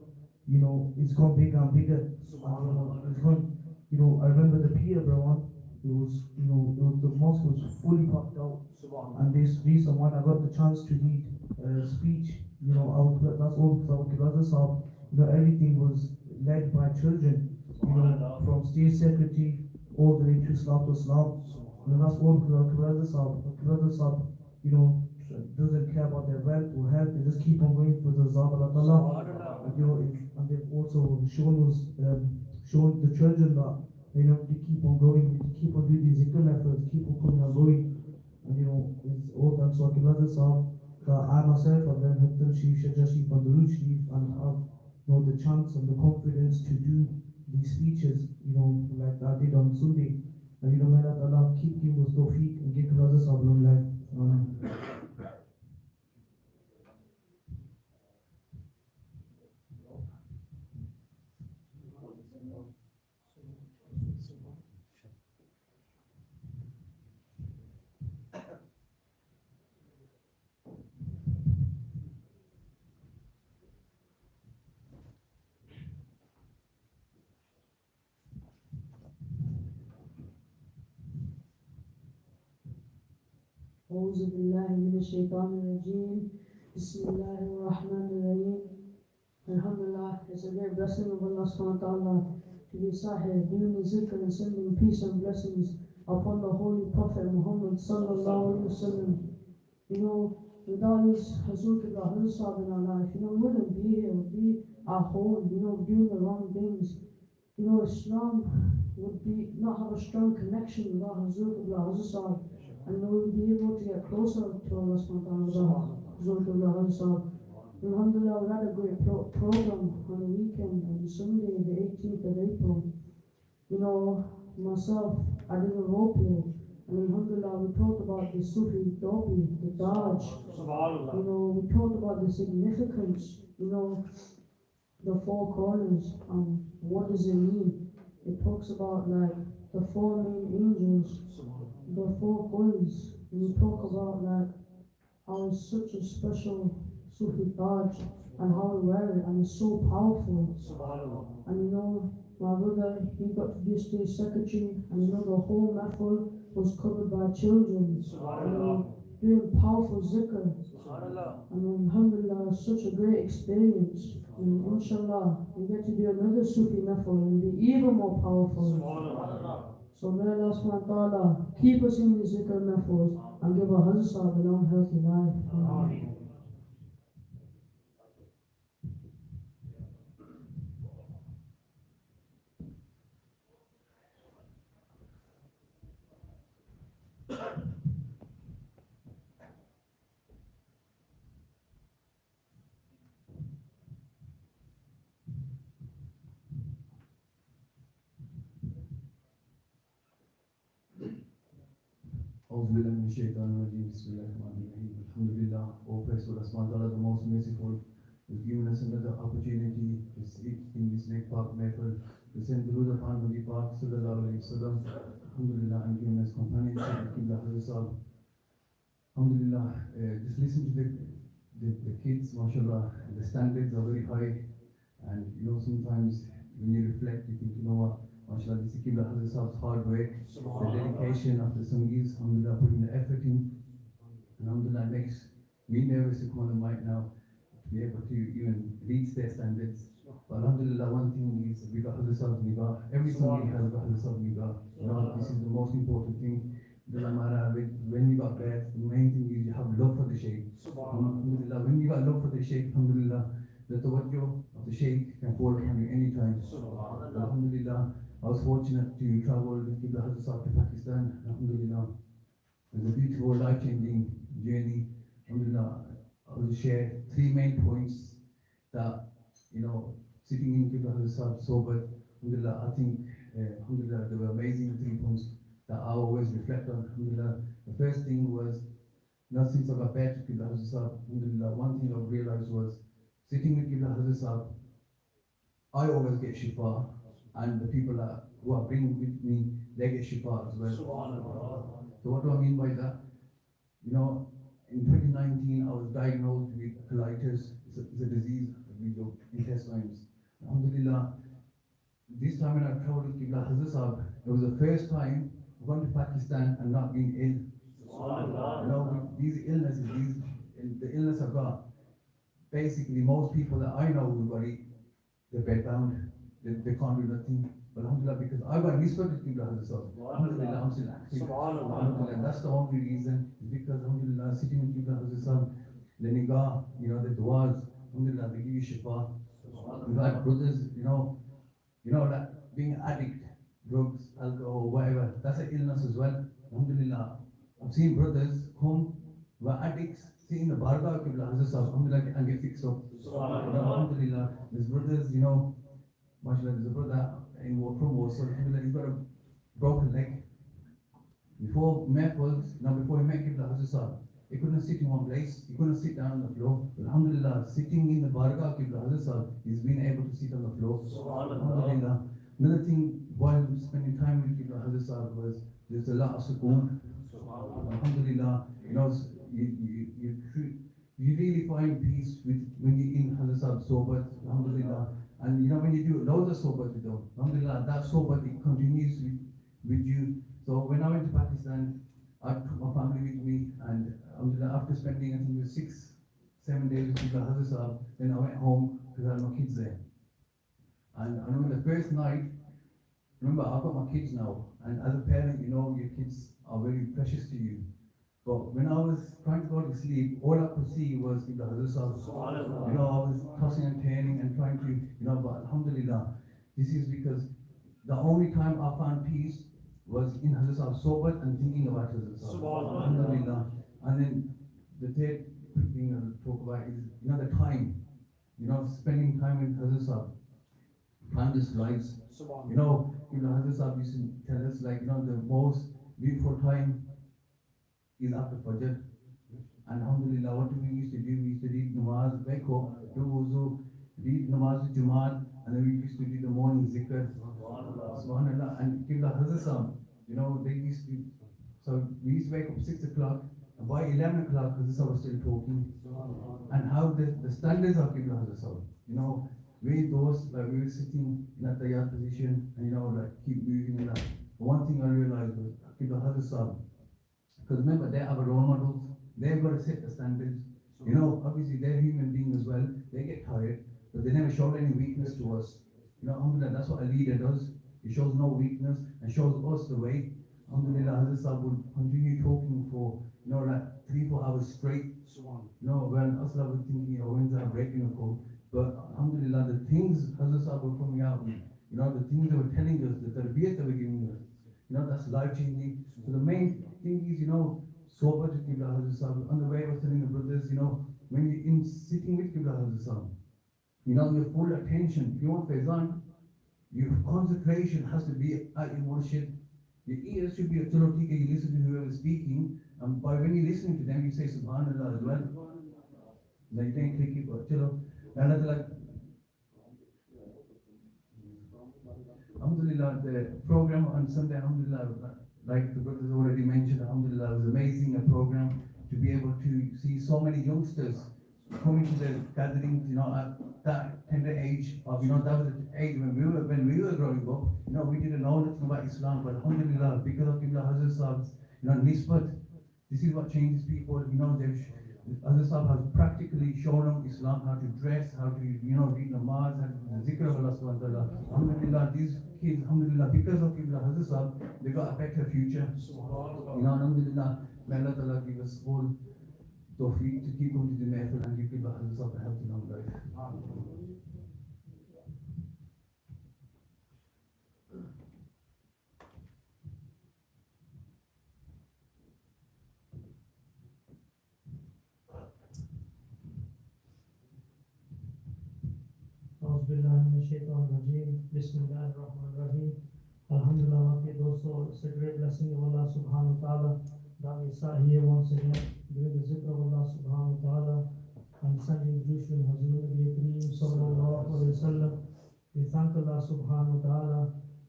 it's gone bigger and bigger. It's gone, I remember the Peterborough one. It was the mosque was fully packed out. And this recent one, I got the chance to read speech. That's all because our everything was led by children. From state secretary all the way to Islam. And that's all because Hazrat Sahib, doesn't care about their wealth or health. They just keep on going for the Zab Allah. And they've also shown the children that to keep on going, to keep on doing these Dhikr MEHFILs, keep on coming and going. And it's all thanks to Hazrat Sahib that I myself have learned Khatam Sharif, Shreja Sharif and the Root Sharif, and have the chance and the confidence to do these speeches, like I did on Sunday. And may Allah keep giving us tawfiq and give brothers of long life. Amen. أعوذ بالله من الشيطان الرجيم بسم الله الرحمن الرحيم Alhamdulillah, it's a great blessing of Allah subhanahu wa ta'ala to be sahih, doing the zikr and sending peace and blessings upon the Holy Prophet Muhammad sallallahu alayhi wa sallam. You know, without his Hazur Qibla, Hazur Sahib in our life, you know, we wouldn't be here, we'd be at home, you know, doing the wrong things. You know, Islam would be not have a strong connection without Hazur Qibla, Hazur Sahib. And we will be able to get closer to Allah subhanahu wa ta'ala. Alhamdulillah, we had a great program on the weekend, on Sunday, the 18th of April. You know, myself, I did a role play, and Alhamdulillah, we talked about the Sufi Dobi, the Daj. You know, we talked about the significance, you know, the four corners, and what does it mean? It talks about like the four main angels, the four queens, and we talk about like how it's such a special Sufi Taj and how we wear it, and it's so powerful. And you know, my brother, he got to be a state secretary, and you know, the whole MEHFIL was covered by children, you know, doing powerful zikr. And alhamdulillah, such a great experience. And inshallah, we get to do another Sufi MEHFIL and be even more powerful. So may Allah subhanahu wa ta'ala keep us in the zikr MEHFILs and give our Hazrat a long healthy life. Amen. أعوذ بالله من الشيطان الرجيم بسم الله الرحمن الرحيم الحمد لله. All praise to Allah subhanahu wa ta'ala, the most merciful, has given us another opportunity to sit in this next park MEHFIL, to send Durood upon Nabi Park sallallahu alayhi wa sallam. Alhamdulillah, and given us companionship to Qibla Hazrat. Alhamdulillah, just listen to the kids, mashallah, the standards are very high, and you know, sometimes when you reflect, you think, you know what, mashallah, this is Qibla Hazrat's hard work, the dedication of the Sangis, alhamdulillah, putting the effort in, and alhamdulillah, makes me nervous to come on the mic now, to be able to even reach their standards. But alhamdulillah, one thing is, we got Hazrat's Nigah, every Sangi has got Hazrat's Nigah, you know, this is the most important thing. Doesn't matter when you got birth, the main thing is you have love for the Shaykh. Alhamdulillah, when you got love for the Shaykh, alhamdulillah, the tawajjuh of the Shaykh can fall upon you anytime. Alhamdulillah, I was fortunate to travel with Qibla Hazrat to Pakistan. Alhamdulillah, it was a beautiful, life-changing journey. Alhamdulillah, I will share three main points that, you know, sitting in Qibla Hazrat sober, alhamdulillah, I think, alhamdulillah, they were amazing 3 points that I always reflect on. Alhamdulillah, the first thing was, not since I got back to Qibla Hazrat, alhamdulillah, one thing I realized was, sitting with Qibla Hazrat, I always get shifa, and the people who are bringing with me, they get shifa as well. So what do I mean by that? You know, in 2019, I was diagnosed with colitis. It's a disease with your intestines. Alhamdulillah, this time when I traveled with Qibla Hazrat, it was the first time I've gone to Pakistan and not been ill. You know, these illnesses, the illness I've got, basically most people that I know who got it, they're bedbound, they can't do nothing. But alhamdulillah, because I got nisbat with Qibla Hazrat, alhamdulillah, I'm still active. Alhamdulillah, that's the only reason, is because alhamdulillah, sitting with Qibla Hazrat, the nigah, you know, the du'as, alhamdulillah, they give you shifa. You got brothers, you know that being addict, drugs, alcohol, whatever, that's an illness as well. Alhamdulillah, I've seen brothers come who are addicts, sit in the barga of Qibla Hazrat, alhamdulillah, and get fixed up. Alhamdulillah, there's brothers, you know, mashallah, there's a brother from Warsaw, alhamdulillah, he's got a broken leg. Before before he met Qibla Hazrat Sahib, he couldn't sit in one place, he couldn't sit down on the floor. But alhamdulillah, sitting in the Barga of Qibla Hazrat Sahib, he's been able to sit on the floor. Alhamdulillah. Another thing while spending time with Qibla Hazrat Sahib was there's a lot of sukoon. Alhamdulillah, you really find peace when you're in Hazrat Sahib's sohbat, alhamdulillah. And when you do loads of sohbat with them, alhamdulillah, that sohbat it continues with you. So when I went to Pakistan, I took my family with me, and alhamdulillah, after spending I think it was 6-7 days with Qibla Hazrat Sahib, then I went home because I had my kids there. And I remember the first night, remember I've got my kids now, and as a parent, your kids are very precious to you. But when I was trying to go to sleep, all I could see was Qibla Hazrat Sahib. I was tossing and turning and trying to, but alhamdulillah, this is because the only time I found peace was in Hazrat Sahib's sohbat and thinking about Hazrat Sahib. Alhamdulillah. And then the third thing I'll talk about is, the time, spending time with Hazrat Sahib. Time just flies. Hazrat Sahib used to tell us, the most beautiful time is after Fajr. And alhamdulillah, what we used to do, we used to read namaz, wake up, do wuzu, read namaz with Jamaat, and then we used to do the morning zikr. Subhanallah. And Qibla Hazrat Sahib, they used to, so we used to wake up 6 o'clock, and by 11 o'clock, Hazrat Sahib was still talking. And how the standards of Qibla Hazrat Sahib, we those we were sitting in a tayyar position and keep moving and that. One thing I realized was Qibla Hazrat Sahib, because remember they are our role models, they've got to set the standards. Obviously they're human beings as well, they get tired, but they never showed any weakness to us. Alhamdulillah, that's what a leader does. He shows no weakness and shows us the way. Alhamdulillah, Hazrat Sahib would continue talking for 3-4 hours straight. When Asla was thinking, when's our breaking a call? But alhamdulillah, the things Hazrat Sahib were coming out with, the things they were telling us, the tarbiyat they were giving us, that's life changing. So the main thing is, sohbat with Qibla Hazrat Sahib. On the way I was telling the brothers, when you're in sitting with Qibla Hazrat Sahib, your full attention, if you want faizan, your concentration has to be at your worship. Your ears should be a chalotika, you listen to whoever is speaking, and by when you're listening to them, you say subhanallah as well. Like you don't click it, but chalo. Alhamdulillah, the program on Sunday, alhamdulillah, like the brothers already mentioned, alhamdulillah, it was amazing a program to be able to see so many youngsters coming to the gatherings, at that tender age of, that was the age when we were growing up, we didn't know nothing about Islam, but alhamdulillah, because of Qibla Hazrat Sahib's, nisbat, this is what changes people, Hazrat Sahib has practically shown them Islam, how to dress, how to, read namaz, how to do the zikr of Allah subhanahu wa ta'ala. Alhamdulillah, these kids, alhamdulillah, because of Qibla Hazrat Sahib, they got a better future. Alhamdulillah, may Allah ta'ala give us all tawfiq to keep going to the MEHFIL and give Qibla Hazrat Sahib a healthy long life. Bismillahirrahmanirrahim. Alhamdulillah, it's a great blessing of Allah subhanahu wa ta'ala that we sat here once again doing the zikr of Allah subhanahu wa ta'ala and sending Gulshan Nabi Kareem sallallahu alayhi wa sallam. We thank Allah subhanahu wa ta'ala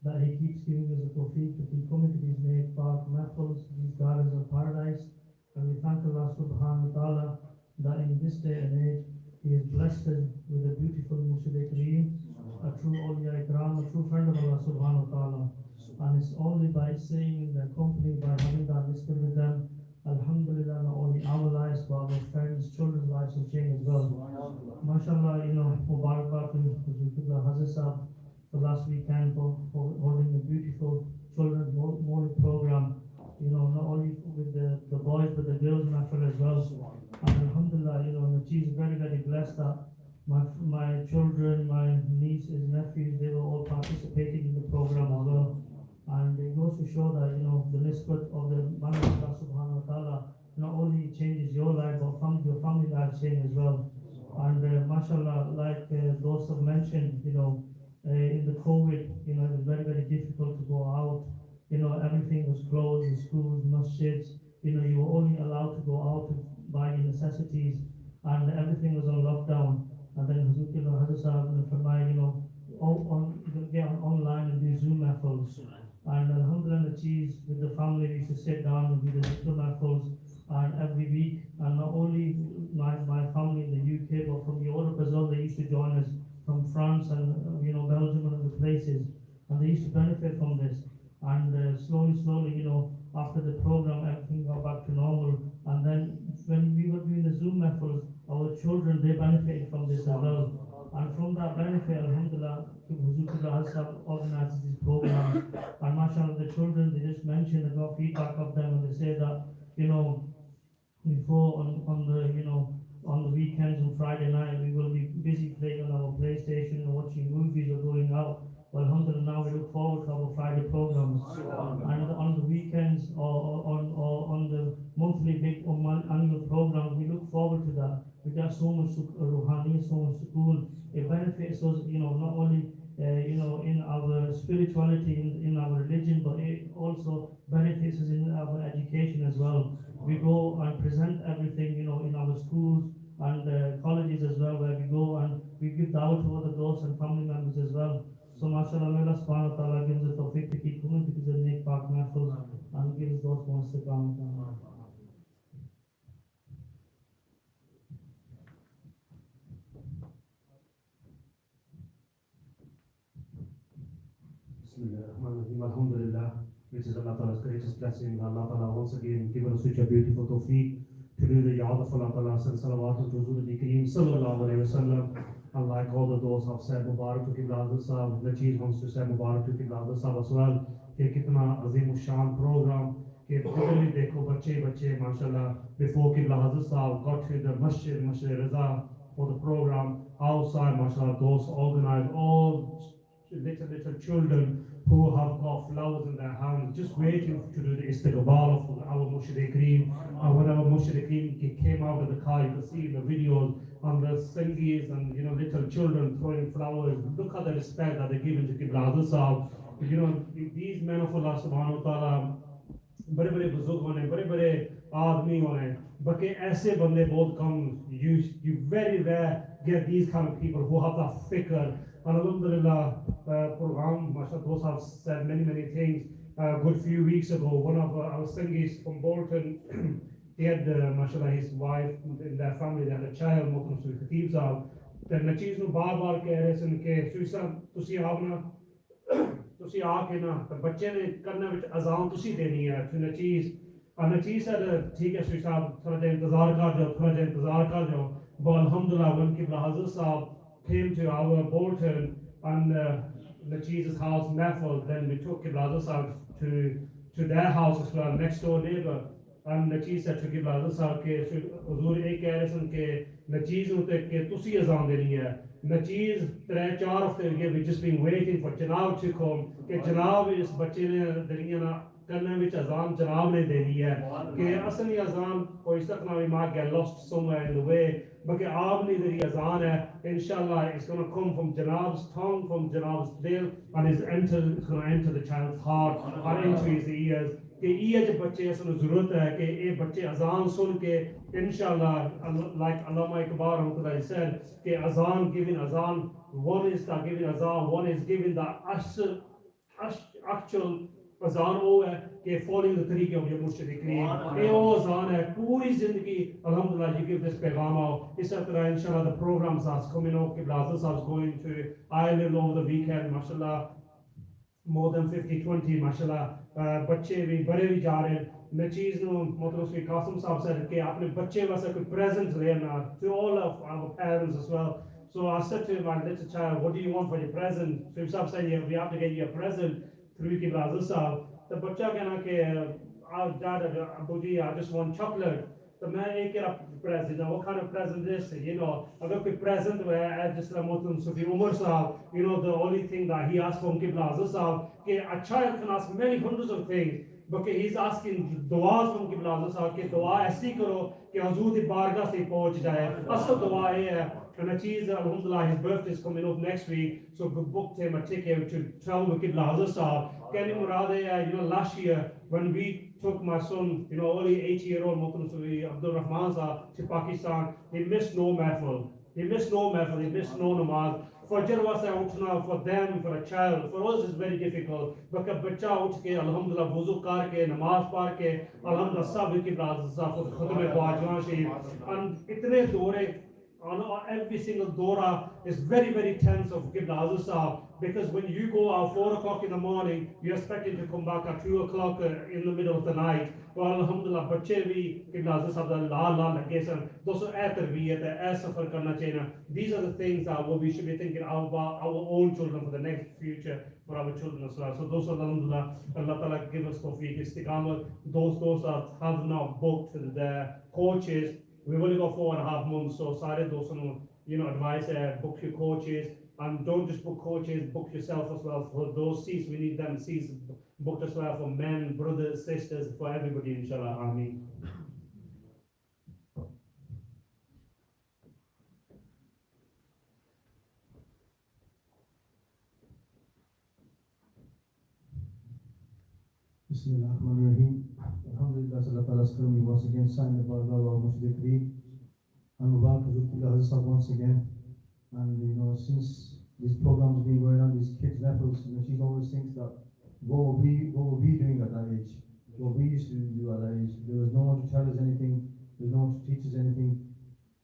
that He keeps giving us the tawfiq to keep coming to these MEHFIL-E, these gardens of paradise. And we thank Allah subhanahu wa ta'ala that in this day and age He has blessed us with a beautiful Murshid Kareem, a true awliya ikram, a true friend of Allah subhanahu wa ta'ala. And it's only by saying the company, by having that whisper with them, alhamdulillah, not only our lives, but our friends, children's lives will change as well. MashaAllah, Mubarak Qibla Hazrat Sahib for last weekend for holding a beautiful children's morning program, not only with the boys, but the girls MEHFIL as well. And alhamdulillah, the chief is very, very blessed that my children, my nieces, nephews, they were all participating in the program as well. And it goes to show that, the nisbat of the man of Allah subhanahu wa ta'ala not only changes your life, but your family life change as well. And mashallah, like those have mentioned, in the COVID, it was very, very difficult to go out. everything was closed, the schools, masjids, you were only allowed to go out to buy your necessities, and everything was on lockdown. And then Hazrat Sahib فرمایا, you can get online and do Zoom MEHFILs. And Alhamdulillah, the cheese with the family, we used to sit down and do the Dhikr MEHFILs, and every week, and not only my family in the UK, but from Europe as well, they used to join us from France and Belgium and other places, and they used to benefit from this. And slowly, after the program, everything got back to normal. And then when we were doing the Zoom MEHFILs, our children, they benefited from this as well. And from that benefit, Alhamdulillah, Huzur organizes these programs. And mashallah, the children, they just mentioned, I got feedback of them, and they say that, before on the weekends and Friday night, we will be busy playing on our PlayStation and watching movies or going out. Well, alhamdulillah, now we look forward to our Friday programs. And on the weekends or on the monthly big or annual program, we look forward to that. We got so much ruhani, so much sukoon. It benefits us, not only in our spirituality, in our religion, but it also benefits us in our education as well. We go and present everything, in our schools and colleges as well, where we go and we give dawah to other dosts and family members as well. So mashallah, may Allah subhanahu wa ta'ala gives us tawfiq to keep coming to the Nek Park MEHFILs and gives those ones to come. Bismillahirrahmanirrahim. Alhamdulillah, which is Allah Ta'ala's greatest blessing. Allah Ta'ala once again given us such a beautiful tawfiq to do the yad of Allah Ta'ala, and salawat to Rasul Kareem sallallahu alayhi wa sallam. And like all the doors have said, Mubarak to Qibla Hazrat Sahib, Najeez wants to say Mubarak to Qibla Hazrat Sahib as well. Ke kitna azim shan program, ke literally dekho bache, mashallah, before Qibla Hazrat Sahib got to the Masjid Raza for the program, outside, mashallah, those organized, all little children who have got flowers in their hands, just waiting to do the istiqbal of our Murshid Kareem. And when our Murshid Kareem came out of the car, you could see in the videos on the singis and little children throwing flowers. Look at the respect that they're given to Qibla Hazrat Sahib. These men of Allah subhanahu wa ta'ala, बड़े बड़े बुजुर्ग होने, बड़े बड़े आदमी होने, बाकी ऐसे बंदे बहुत कम. You very rare get these kind of people who have that fikr. And alhamdulillah, program, mashallah, those have said many things. A good few weeks ago, one of our singers from Bolton, he had, mashallah, his wife in their family, they had a child, Mukhtam Suri Khatib Sahib. Then Najeez nu baar keh rahe san ke Suisa, tusi aapna, tusi aake na, the bacche ne karne vich azan tusi deni hai, to Najeez. And Najeez said, theek hai Suisa, thoda ja intezar kar jao. But alhamdulillah, when Qibla Hazrat Sahib came to our Bolton and Najeez's house, MEHFIL, then we took Qibla Hazrat Sahib to their house as well, next door neighbor. And Najeez said to Qibla Hazrat Sahib ke Huzur ek keh rahe san ke Najeez nu te ke tusi azan deni hai. Najeez 3-4 hafte we've just been waiting for Janab to come. Ke Janab is bacche ne deniya na karne vich azan Janab ne deni hai. Ke asli azan koi sakna we might get lost somewhere in the way. But aapne deri azan hai, inshallah it's going to come from Janab's tongue, from Janab's dil, and it's going to enter the child's heart and into his ears. Ke ye je bacche asnu zarurat hai ke ye bacche azan sun ke inshallah, like Allama Iqbal rahmatullah said, ke azan, giving azan, one is that giving azan, one is giving the actual azan ho hai ke following the tariqe of your Murshid Kareem. Ye ho azan hai, puri zindagi, alhamdulillah, you give this paygam out. Is tarah inshallah the programs that's coming up, Qibla Hazrat Sahib is going to Ireland over the weekend, mashallah, more than 50-20, mashallah. बच्चे भी बड़े भी जा रहे हैं. Najeez nu मतलब उसके Qasim Sahib said कि आपने बच्चे वास्ते कोई present लेना, to all of our parents as well. So I said to my little child, what do you want for your present? So Sahib said, yeah, we have to get you a present through Qibla Hazrat Sahib. The बच्चा कहना कि dad, Abu Ji, I just want chocolate. तो मैं एक present, what kind of present is this? अगर कोई present है जिस तरह मोहतरम Sufi Umar Sahib, the only thing that he asked from Qibla Hazrat Sahib, कि a child can ask many hundreds of things, बल्कि ही इज आस्किंग दुआस from किबला आज़म साहब कि दुआ ऐसी करो कि हुजूर की बारगाह से पहुंच जाए। असल दुआ ये है, and a cheese, alhamdulillah, his birthday is coming up next week, so we booked him a ticket to travel with Qibla Hazrat Sahab. Kenny Murad, last year when we took my son, only 8-year-old Muqtasim Abdul Rahman Sahab to Pakistan, he missed no mehfil. He missed no mehfil, he missed no namaz. For Jarwasa Utna, for them, for a child, for us it's very difficult. But a bacha utke, alhamdulillah, wuzu karke, namaz parke, alhamdulillah, sab Qibla Hazrat Sahab for the Khutbah Bajwan Sharif. And itne dore, on every single dora is very, very tense of Qibla Hazrat Sahab, because when you go out 4 o'clock in the morning, you're expected to come back at 2 o'clock in the middle of the night. Well, alhamdulillah, bache bhi Qibla Hazrat Sahab da la lage san, dosto ae tarbiyat hai, ae safar karna chahiye. These are the things that what we should be thinking about our own children for the next future, for our children as well. So those alhamdulillah, Allah Ta'ala give us tawfiq, istiqamah. Those that have now booked the coaches, we've only got 4.5 months, so Sare Dosan, advice book your coaches, and don't just book coaches, book yourself as well. For those seats, we need them seats booked as well for men, brothers, sisters, for everybody, inshallah. Ameen. Bismillahirrahmanirrahim. Alhamdulillah, Allah Ta'ala's coming once again, signed the Barga of Dhikr. And Mubarak Qibla Hazrat Sahab once again. And since this program has been going on, these kids' levels, she always thinks that what were we doing at that age? What we used to do at that age? There was no one to tell us anything, there was no one to teach us anything.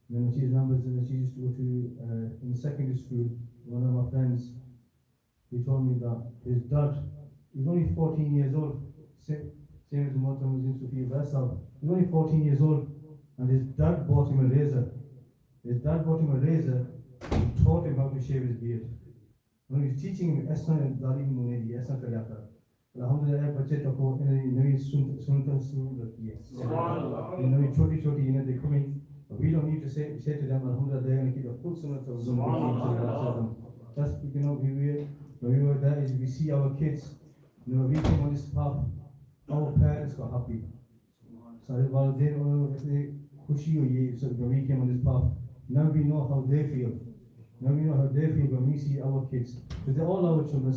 She remembers that she used to go to, in secondary school, one of my friends, he told me that his dad, he was only 14 years old, same as the Muslim was in Sufi Vaisal, he was only 14 years old, and his dad bought him a razor. His dad bought him a razor and taught him how to shave his beard. When he was teaching him, Alhamdulillah, बच्चे तो को नई सुनता शुरू रखी है। नई छोटी they coming. We don't need to say to them, Alhamdulillah, they're going to keep the full sunnah of Rasulullah. That's we were there, is we see our kids. We came on this path. Our parents were happy. So we came on this path. Now we know how they feel. Now we know how they feel when we see our kids. Because they're all our children.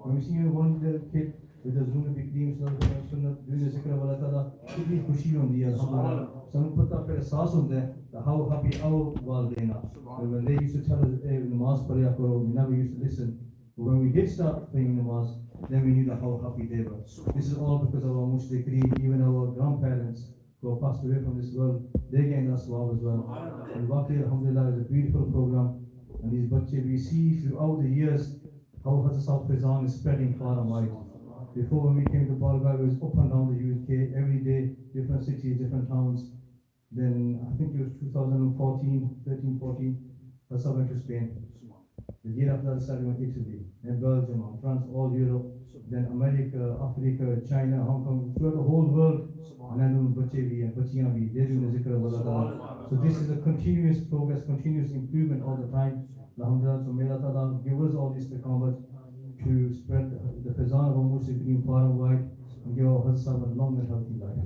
When we see one little kid with the Zuna Bikrim, doing the Dhikr of Allah Ta'ala, it will khushi on the Alhamdulillah. So we put up a sauce on there, how happy our Walidain are. When they used to tell us, namaz parya karo, we never used to listen. But when we did start praying namaz, then we knew that how happy they were. This is all because of our mushrikeen, even our grandparents who have passed away from this world, they gained us swab as well. And Waqi Alhamdulillah is a beautiful program. And these bache, we see throughout the years how Hazrat Sahab Fizan is spreading far and wide. Before when we came to Balga, it was up and down the UK, every day, different cities, different towns. Then I think it was 13, 14, Hazrat Sahab went to Spain. The year after that, started went to Italy, then Belgium, France, all Europe, then America, Africa, China, Hong Kong, throughout the whole world. And then Bachevi and Bachiyavi, they're doing the Dhikr of Allah. So this is a continuous progress, continuous improvement all the time. Alhamdulillah, so may Allah give us all this istiqamat to spread the Fizan of our Muslimin far and wide and give our Hazrat Sahab a long and healthy life.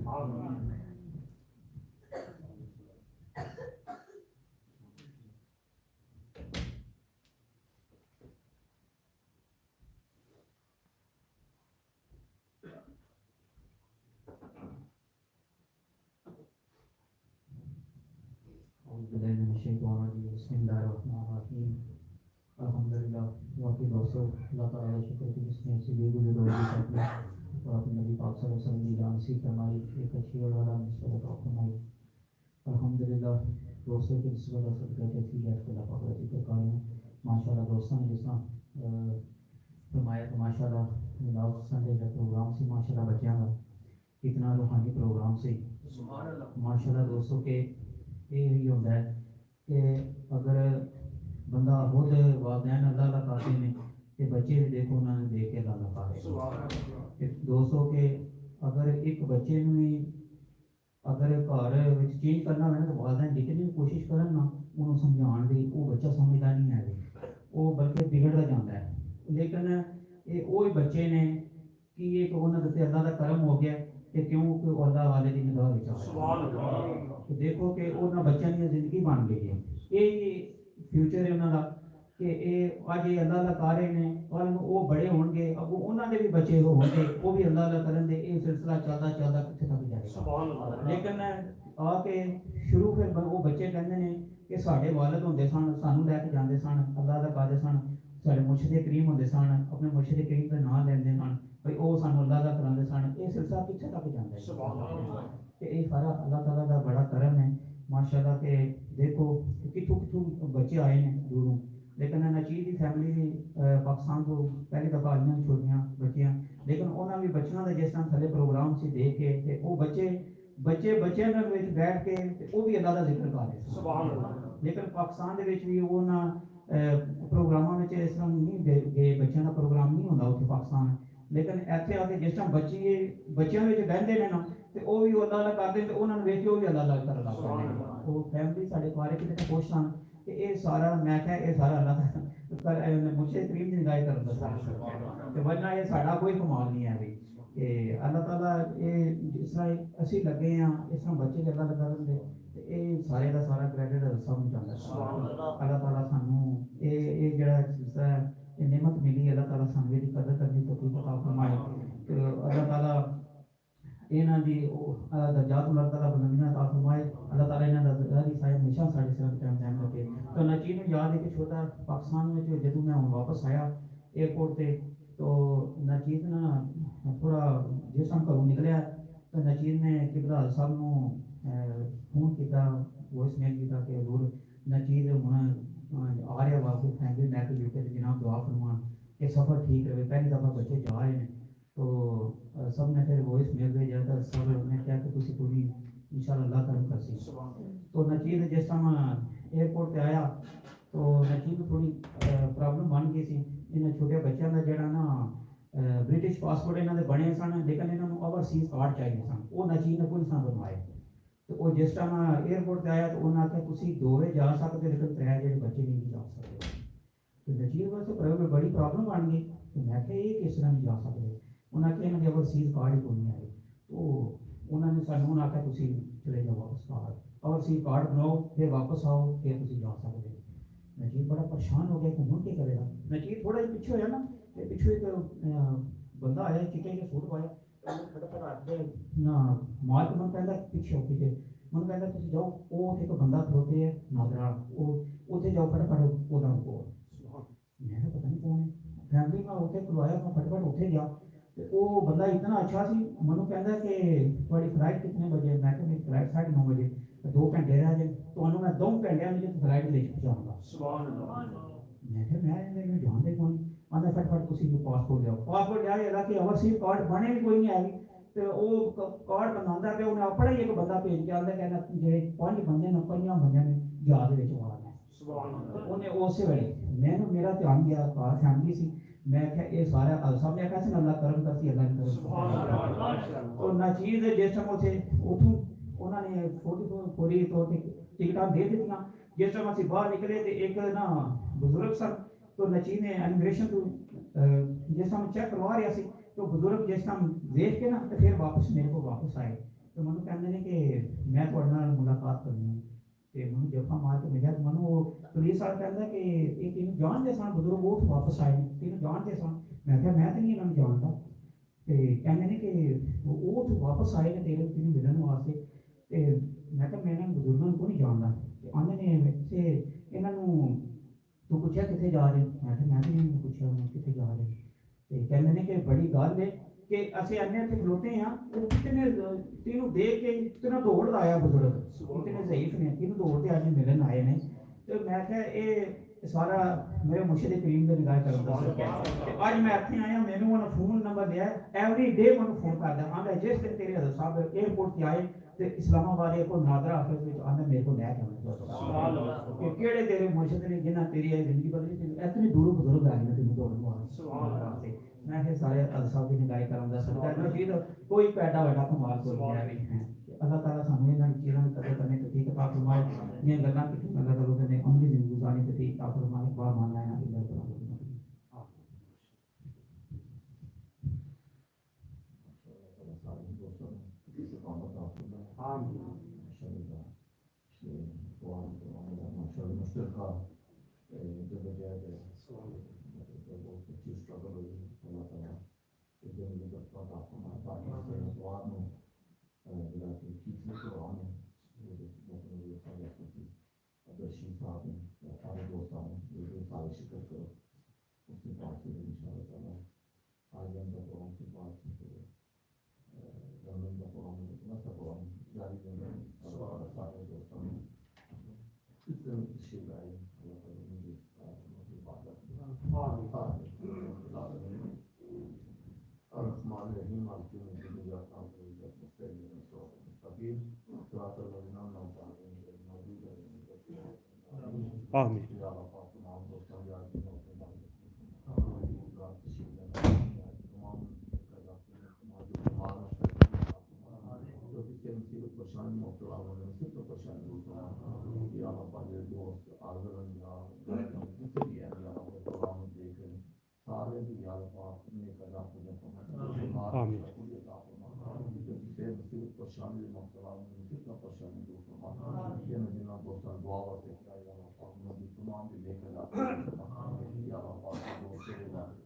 अल्हम्दुलिल्लाह वाकई दोस्तों अल्लाह ताला का शुक्र कि जिसने ऐसी बेगुजर रोज़ी अपने और अपने नबी पाक सल्लल्लाहु अलैहि वसल्लम की जान नसीब फरमाई, एक अच्छी और आला मुस्तफ़ा अता फरमाई। अल्हम्दुलिल्लाह दोस्तों के इस वजह से कहते हैं कि अल्लाह पाक का जिक्र करें। माशाअल्लाह दोस्तों ने जिस फरमाया तो माशाअल्लाह लास्ट संडे का प्रोग्राम से माशाअल्लाह बच्चों का कितना रूहानी प्रोग्राम से माशाअल्लाह दोस्तों के यही होता है कि अगर बंदा खुद वालदैन अल्लाह ला खाते हैं तो बच्चे भी देखो उन्होंने देख के अल्लाह खा रहे दोस्तों के अगर एक बच्चे में अगर घर में चेंज करना है ना तो वालदैन जितनी कोशिश करन ना उन्होंने समझाने की वो बच्चा समझदा नहीं है वो बल्कि बिगड़ता जाता है। लेकिन ये वो बच्चे ने कि एक उन्होंने ते अल्लाह का करम हो गया कि क्यों कि वो अल्लाह वाले की निगाह विच आ गया। तो देखो कि उन्होंने बच्चों की जिंदगी बन गई है, ये फ्यूचर है उन्होंने कि ये अज ये अल्लाह का कर रहे हैं, कल वो बड़े होंगे, अगों उन्होंने भी बच्चे होंगे, वो भी अल्लाह का करन दे, ये सिलसिला चलता चलता कितने तक जाएगा। लेकिन आके शुरू फिर वो बच्चे कहते हैं कि साढ़े वालद होंगे सन, सानू लैके जाते सन, अल्लाह का करते सन, साढ़े मुर्शिद करीम होंगे सन, अपने मुर्शिद करीम का नाम लेंदे सन, भाई वो सानू अल्लाह का करांदे सन, ये सिलसिला कितने तक जाता है। कि ये सारा अल्लाह ताला का बड़ा करम है माशाल्लाह। के देखो कितों कितों बच्चे आए हैं दूरों, लेकिन नचीद की फैमिली भी पाकिस्तान को पहली दफ़ा आईयां छोटियां बच्चियां, लेकिन उन्होंने भी बच्चों का जिस तरह थले प्रोग्राम से देख के वो बच्चे बच्चों में बैठ के वो भी अल्लाह का जिक्र कर रहे। लेकिन पाकिस्तान भी वो ना प्रोग्रामों में इस तरह नहीं गए, बच्चों का प्रोग्राम नहीं होता उत्थे पाकिस्तान, लेकिन इतने आके जिस टाइम बच्चों में बहते हैं ना, तो वो भी अल्लाह का करते हैं, तो उन्होंने वेख के वो भी अल्लाह कर रहा। वो फैमिली साढ़े बारे कितने खुश सन कि ये सारा मैं क्या ये सारा अल्लाह मुझे करीम की निगाह कर दसा, वरना ये साड़ा कोई कमाल नहीं है। कि अल्लाह ताला ये जिस तरह असी लगे हैं इस तरह बच्चे भी अल्लाह लगा देंगे, ये सारे का सारा क्रेडिट सब में जाता है। अल्लाह ताला सानू ये जड़ा जिस तरह ये नेमत मिली, अल्लाह ताला सानू इसकी कदर करने की तौफीक अता फरमाए। तो अल्लाह ताला इन्हां दी दर्जात अल्लाह ताला बुलंदियां अता फरमाए। अल्लाह ताला इन्हां दा दर्जा साहिब हमेशा साडे सिर ते कायम रखे। तो नचीद में याद है कि छोटा पाकिस्तान में जदों मैं वापस आया एयरपोर्ट से, तो नचीद ना थोड़ा जिस टाइम घरों निकलिया, तो नचीद ने किबला साहब नूं फोन किया, वॉइस मेल किया कि हजूर नचीद हुण आ रहा वापस फैमिली लैके यूके से, जनाब दुआ फरमान कि सफ़र ठीक रहे, पहली दफ़ा बच्चे जा रहे हैं। तो सब ने फिर वॉइस मेल भेजा, तो सब ने कहा कि तुम पूरी इंशाल्लाह अल्लाह करम कर सी। तो नचीद जिस टाइम एयरपोर्ट पर आया, तो नचीद थोड़ी प्रॉब्लम बन गई सी। इन्हें छोटे बच्चों का जरा ना ब्रिटिश पासपोर्ट इन्होंने बने सन, लेकिन इन्होंने ओवरसीज कार्ड चाहिए सन, वो नचीद ने पुलिस बनवाए। तो वो जिस टाइम एयरपोर्ट पर आया, तो उन्होंने आख्या तुम दो वे जा सकते, लेकिन त्रै जो बच्चे नहीं जा सकते। तो नचीद वास्ते बड़ी प्रॉब्लम बन गई। तो मैं क्या ये किस तरह नहीं जा सकते, उन्हें आख्या इन्होंने ओवरसीज कार्ड ही कोई नहीं आए। तो उन्होंने सूँ आख्या तुम चले जाओ वापस कार्ड, ओवरसीज कार्ड बनाओ, फिर वापस आओ, फिर तुम जा सकते। नचीद बड़ा परेशान हो गया कि हूँ क्या करेगा। नचीद थोड़ा जिहा पिछे होया ना, पिछू एक बंदा आया चिट्टे के सूट पाया, फटाफट आके ना माल को मैं कहता पिछे पीछे मैं कहता तुम जाओ, वो एक बंदा खड़ोते है नादरा, वो उत्थे जाओ फटाफट ओदा को। मैं पता नहीं कौन है, फैमिली में उत्थे खड़वाया, मैं फटाफट उत्थे गया। तो वो बंदा इतना अच्छा सी, मैं कहता कि तुम्हारी फ्लाइट कितने बजे? मैं क्या मेरी फ्लाइट 9:30 बजे, 2 घंटे रह जाए, तो मैं 2 घंटे में फ्लाइट ले पहुँचाऊँगा। मैं जानते कौन आंदा फटाफट तुम पासपोर्ट लियाओ, पासपोर्ट लिया अल्लाह के ओवरसीज कार्ड बने भी कोई नहीं आई। तो वो कार्ड बनाता पे उन्हें अपना ही एक बंदा भेज के आंदा कहना जे 5 बंदे ने 5 बंदे ने जहाज में मारना। उन्हें उस वेले मैंने मेरा ध्यान गया घर फैमिली सी, मैं क्या ये सारा सब ने कहा अल्लाह करम करती अल्लाह ने करम। तो नचीद जिस टाइम उसे उठूँ उन्होंने फौरी तौर पर टिकटा दे दी। जिस टाइम असं बाहर निकले तो एक ना बुजुर्ग सन, तो नचीद ने इमिग्रेशन तो जिस टाइम चेक करवा रहा सी, तो बुजुर्ग जिस टाइम देख के ना तो फिर वापस मेरे को वापस आए। तो मैं कहते हैं कि मैं थोड़े नाल मुलाकात करनी है। तो मैं जफा मार के मिला, मैं वो पुलिस वाला कहता कि ये तीनों जानते सन बुजुर्ग, वो वापस आए तीनों जानते सन। मैं क्या मैं तो नहीं इन्होंने जानता। तो कहते कि वो तो वापस आए ने तेरे तीनों मिलने वास्ते। तो मैं क्या मैं बुजुर्गों को नहीं जानता। आंदे ने से इन्हों तू पूछा कितने जा रहे? मैं भी नहीं पूछा कितने जा रहे। तो कहते हैं कि बड़ी गल है कि असं अन्य इतने खलोते हैं, कितने तीनों देख के कितना दौड़ आया बुजुर्ग, कितने ज़ईफ ने, तीनों दौड़ते अज मिलन आए हैं। तो मैं क्या ये सारा मेरे मुर्शिद करीम की निगाह कर अज मैं इतने आया, मैंने उन्होंने फोन नंबर दिया, एवरी डे मैं फोन करता आंदा जिस दिन तेरे हजरत साहब एयरपोर्ट से आए तो इस्लामाबाद को नादरा ऑफिस में आंदा मेरे को लैके केड़े तेरे मुर्शिद ने जिन्हें तेरी जिंदगी बदली, इतनी दूरों बुजुर्ग आए हैं तेन दौड़न वास्ते। मैं फिर सारे हजरत साहब की निगाह करना सकता नचीद कोई पैदा वड्डा कमाल कोई नहीं है। अल्लाह ताला सानू इन्हां चीज़ों की कदर करने की तौफीक अता फरमाए। ये गल्लां की अल्लाह ताला ने अमली जिंदगी गुजारने की तौफीक अता फरमाए। बार मानना है ना कि कुरान माशाल्लाह मुश्तरका जदोजहद है, बहुत अच्छी स्ट्रगल हुई अल्लाह ताला के दिन में बरकत अता फरमाए। ताकि से दुआ में जरा कि खींचने को आने ये सारे की अदर्शी साहब ने सारे दोस्तों ने ये सारे शिक्र करो उसके बाद से इंशाअल्लाह ताला आज हम का कुरान की बात से रमज़ान का कुरान में इतना सा कुरान जारी करने और सारे दोस्तों ने इतने तशरीफ लाए अल्लाह ताला मुझे इबादत الرحمن الرحيم مالك يوم الدين إياك نعبد وإياك نستعين اهدنا الصراط المستقيم صراط الذين أنعمت عليهم غير المغضوب عليهم ولا الضالين آمين. يا رب تمام دوستوں یاد رکھنا اپنے بھائی جو کسی مصیبت پریشانی مبتلا ہونے سے تو پریشانی دور فرما یا رب ہمارے دوست حاضر ہیں یا جتنے بھی ہیں یا رب پروگرام دیکھ رہے ہیں سارے بھی یا رب اپنے قضا کو آمین. جو کسی مصیبت پریشانی مبتلا ہونے سے تو پریشانی دور فرما یہ جنہاں دوستان دعا واسطے کیا یا رب تمام بھی لے کر یا رب دوست